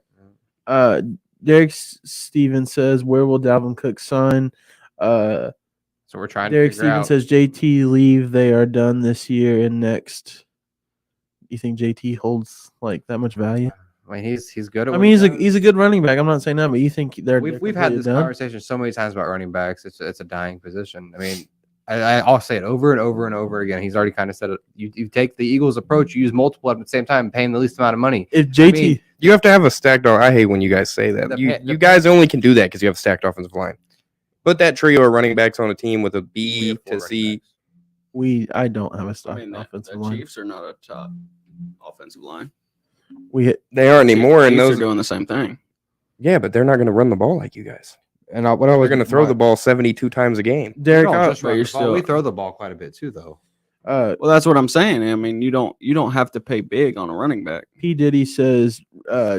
Derek Stevens says, where will Dalvin Cook sign? So we're trying Derek to figure out. Stevens says JT leave. They are done this year and next. You think JT holds like that much value? I mean, he's good at. I what mean, he does. he's a good running back. I'm not saying that, but you think they're We've had this done? conversation so many times about running backs. It's a dying position. I mean, I'll say it over and over and over again. He's already kind of said it. You take the Eagles approach. You use multiple at the same time, paying the least amount of money. If JT, mean, You have to have a stacked. I hate when you guys say that. You guys only can do that because you have a stacked offensive line. Put that trio of running backs on a team with a We B have four to running C. backs. I don't have a I stock mean, the offensive line. Chiefs are not a top offensive line. They aren't anymore, and Chiefs those are doing the same thing. yeah, but they're not going to run the ball like you guys. And what I They're was going to throw the ball 72 times a game. Derek, We don't I- just run you're the ball. still- We throw the ball quite a bit too, though. Well, that's what I'm saying. I mean, you don't have to pay big on a running back. P. Diddy says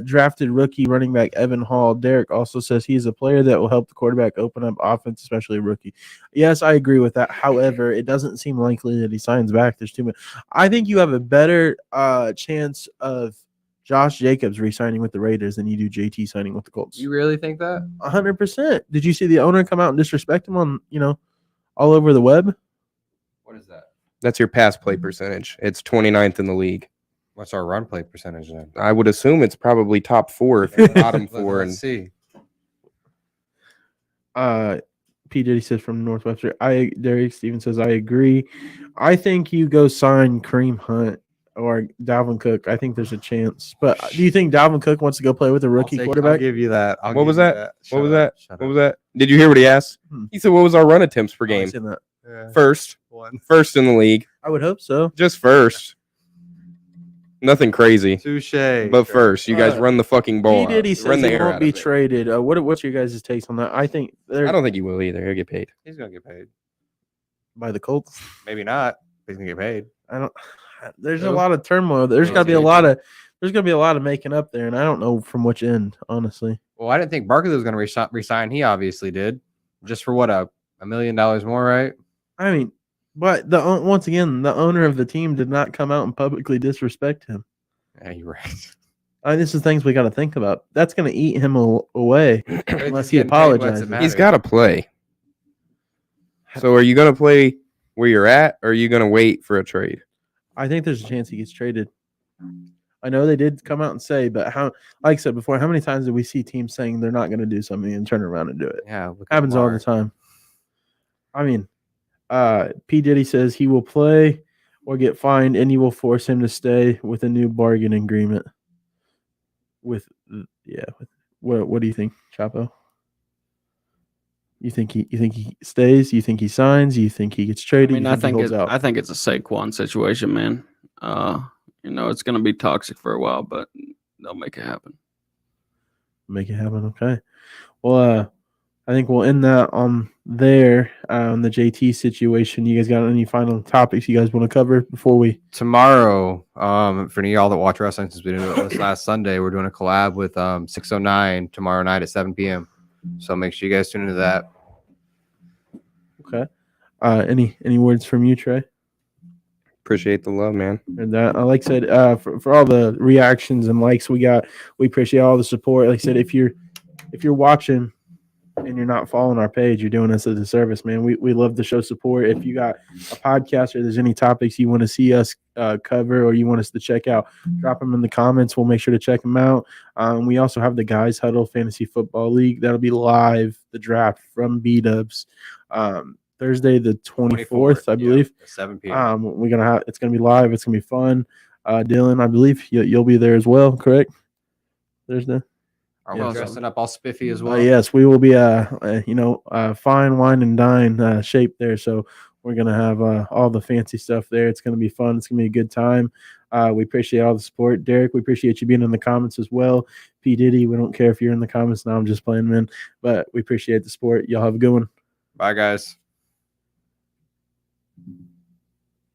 drafted rookie running back Evan Hall. Derek also says he's a player that will help the quarterback open up offense, especially a rookie. Yes, I agree with that. However, it doesn't seem likely that he signs back. There's too much. I think you have a better chance of Josh Jacobs re-signing with the Raiders than you do JT signing with the Colts. You really think that? 100%. Did you see the owner come out and disrespect him on, all over the web? What is that? That's your pass play percentage. It's 29th in the league. What's our run play percentage then? I would assume it's probably top 4 if not bottom 4. Let's see. P. Diddy says from Northwestern. Derek Stevens says, I agree. I think you go sign Kareem Hunt or Dalvin Cook. I think there's a chance. But do you think Dalvin Cook wants to go play with a rookie I'll quarterback? give you that. What was that? What was that? What was that? Did you hear what he asked? He said, "What was our run attempts per Oh, I game? seen that. that? First in the league, I would hope so. just first. Nothing crazy, Touche. but first, you guys run the fucking ball. P. Diddy out. says Run the he air won't out be of it. traded. What's your guys' takes on that? I think they're I don't think he will either. He'll get paid. He's gonna get paid. by the Colts. Maybe not. But he's gonna get paid. I don't. There's a Who? lot of turmoil. There's Who got to be a else? lot of. There's gonna be a lot of making up there, and I don't know from which end, honestly. Well, I didn't think Barkley was gonna resign. He obviously did. just for what $1 million more, right? I mean, but once again, the owner of the team did not come out and publicly disrespect him. Yeah, you're right. This is things we got to think about. That's going to eat him away unless he apologizes. He's got to play. So are you going to play where you're at, or are you going to wait for a trade? I think there's a chance he gets traded. I know they did come out and say, but like I said before, how many times do we see teams saying they're not going to do something and turn around and do it? Yeah, look at Happens all Lamar. the time. I mean, P. Diddy says he will play or get fined, and you will force him to stay with a new bargain agreement. What do you think, Chapo? You think he stays? You think he signs? You think he gets I traded? mean, You he holds out? I think it's a Saquon situation, man. It's going to be toxic for a while, but they'll make it happen. Make it happen. Okay. Well, I think we'll end that on there on the JT situation. You guys got any final topics you guys want to cover before we? Tomorrow, for any of y'all that watch wrestling, since we did it last Sunday, we're doing a collab with 609 tomorrow night at 7 p.m. So make sure you guys tune into that. Okay. Any words from you, Trey? Appreciate the love, man. And that, like I said, for all the reactions and likes we got, we appreciate all the support. Like I said, if you're watching and you're not following our page, you're doing us a disservice, man. We love to show support. If you got a podcast or there's any topics you want to see us cover or you want us to check out, drop them in the comments. We'll make sure to check them out. We also have the Guys Huddle Fantasy Football League. That'll be live, the draft from B-Dubs. Thursday the 24th, I believe. 7 p.m. It's gonna be live. It's gonna be fun. Dylan, I believe you'll be there as well, correct? Thursday. Are we dressing up all spiffy as well? Yes, we will be fine wine and dine shape there. So we're gonna have all the fancy stuff there. It's gonna be fun. It's gonna be a good time. We appreciate all the support. Derek, we appreciate you being in the comments as well. P. Diddy, we don't care if you're in the comments now. I'm just playing, man. But we appreciate the support. Y'all have a good one. Bye, guys.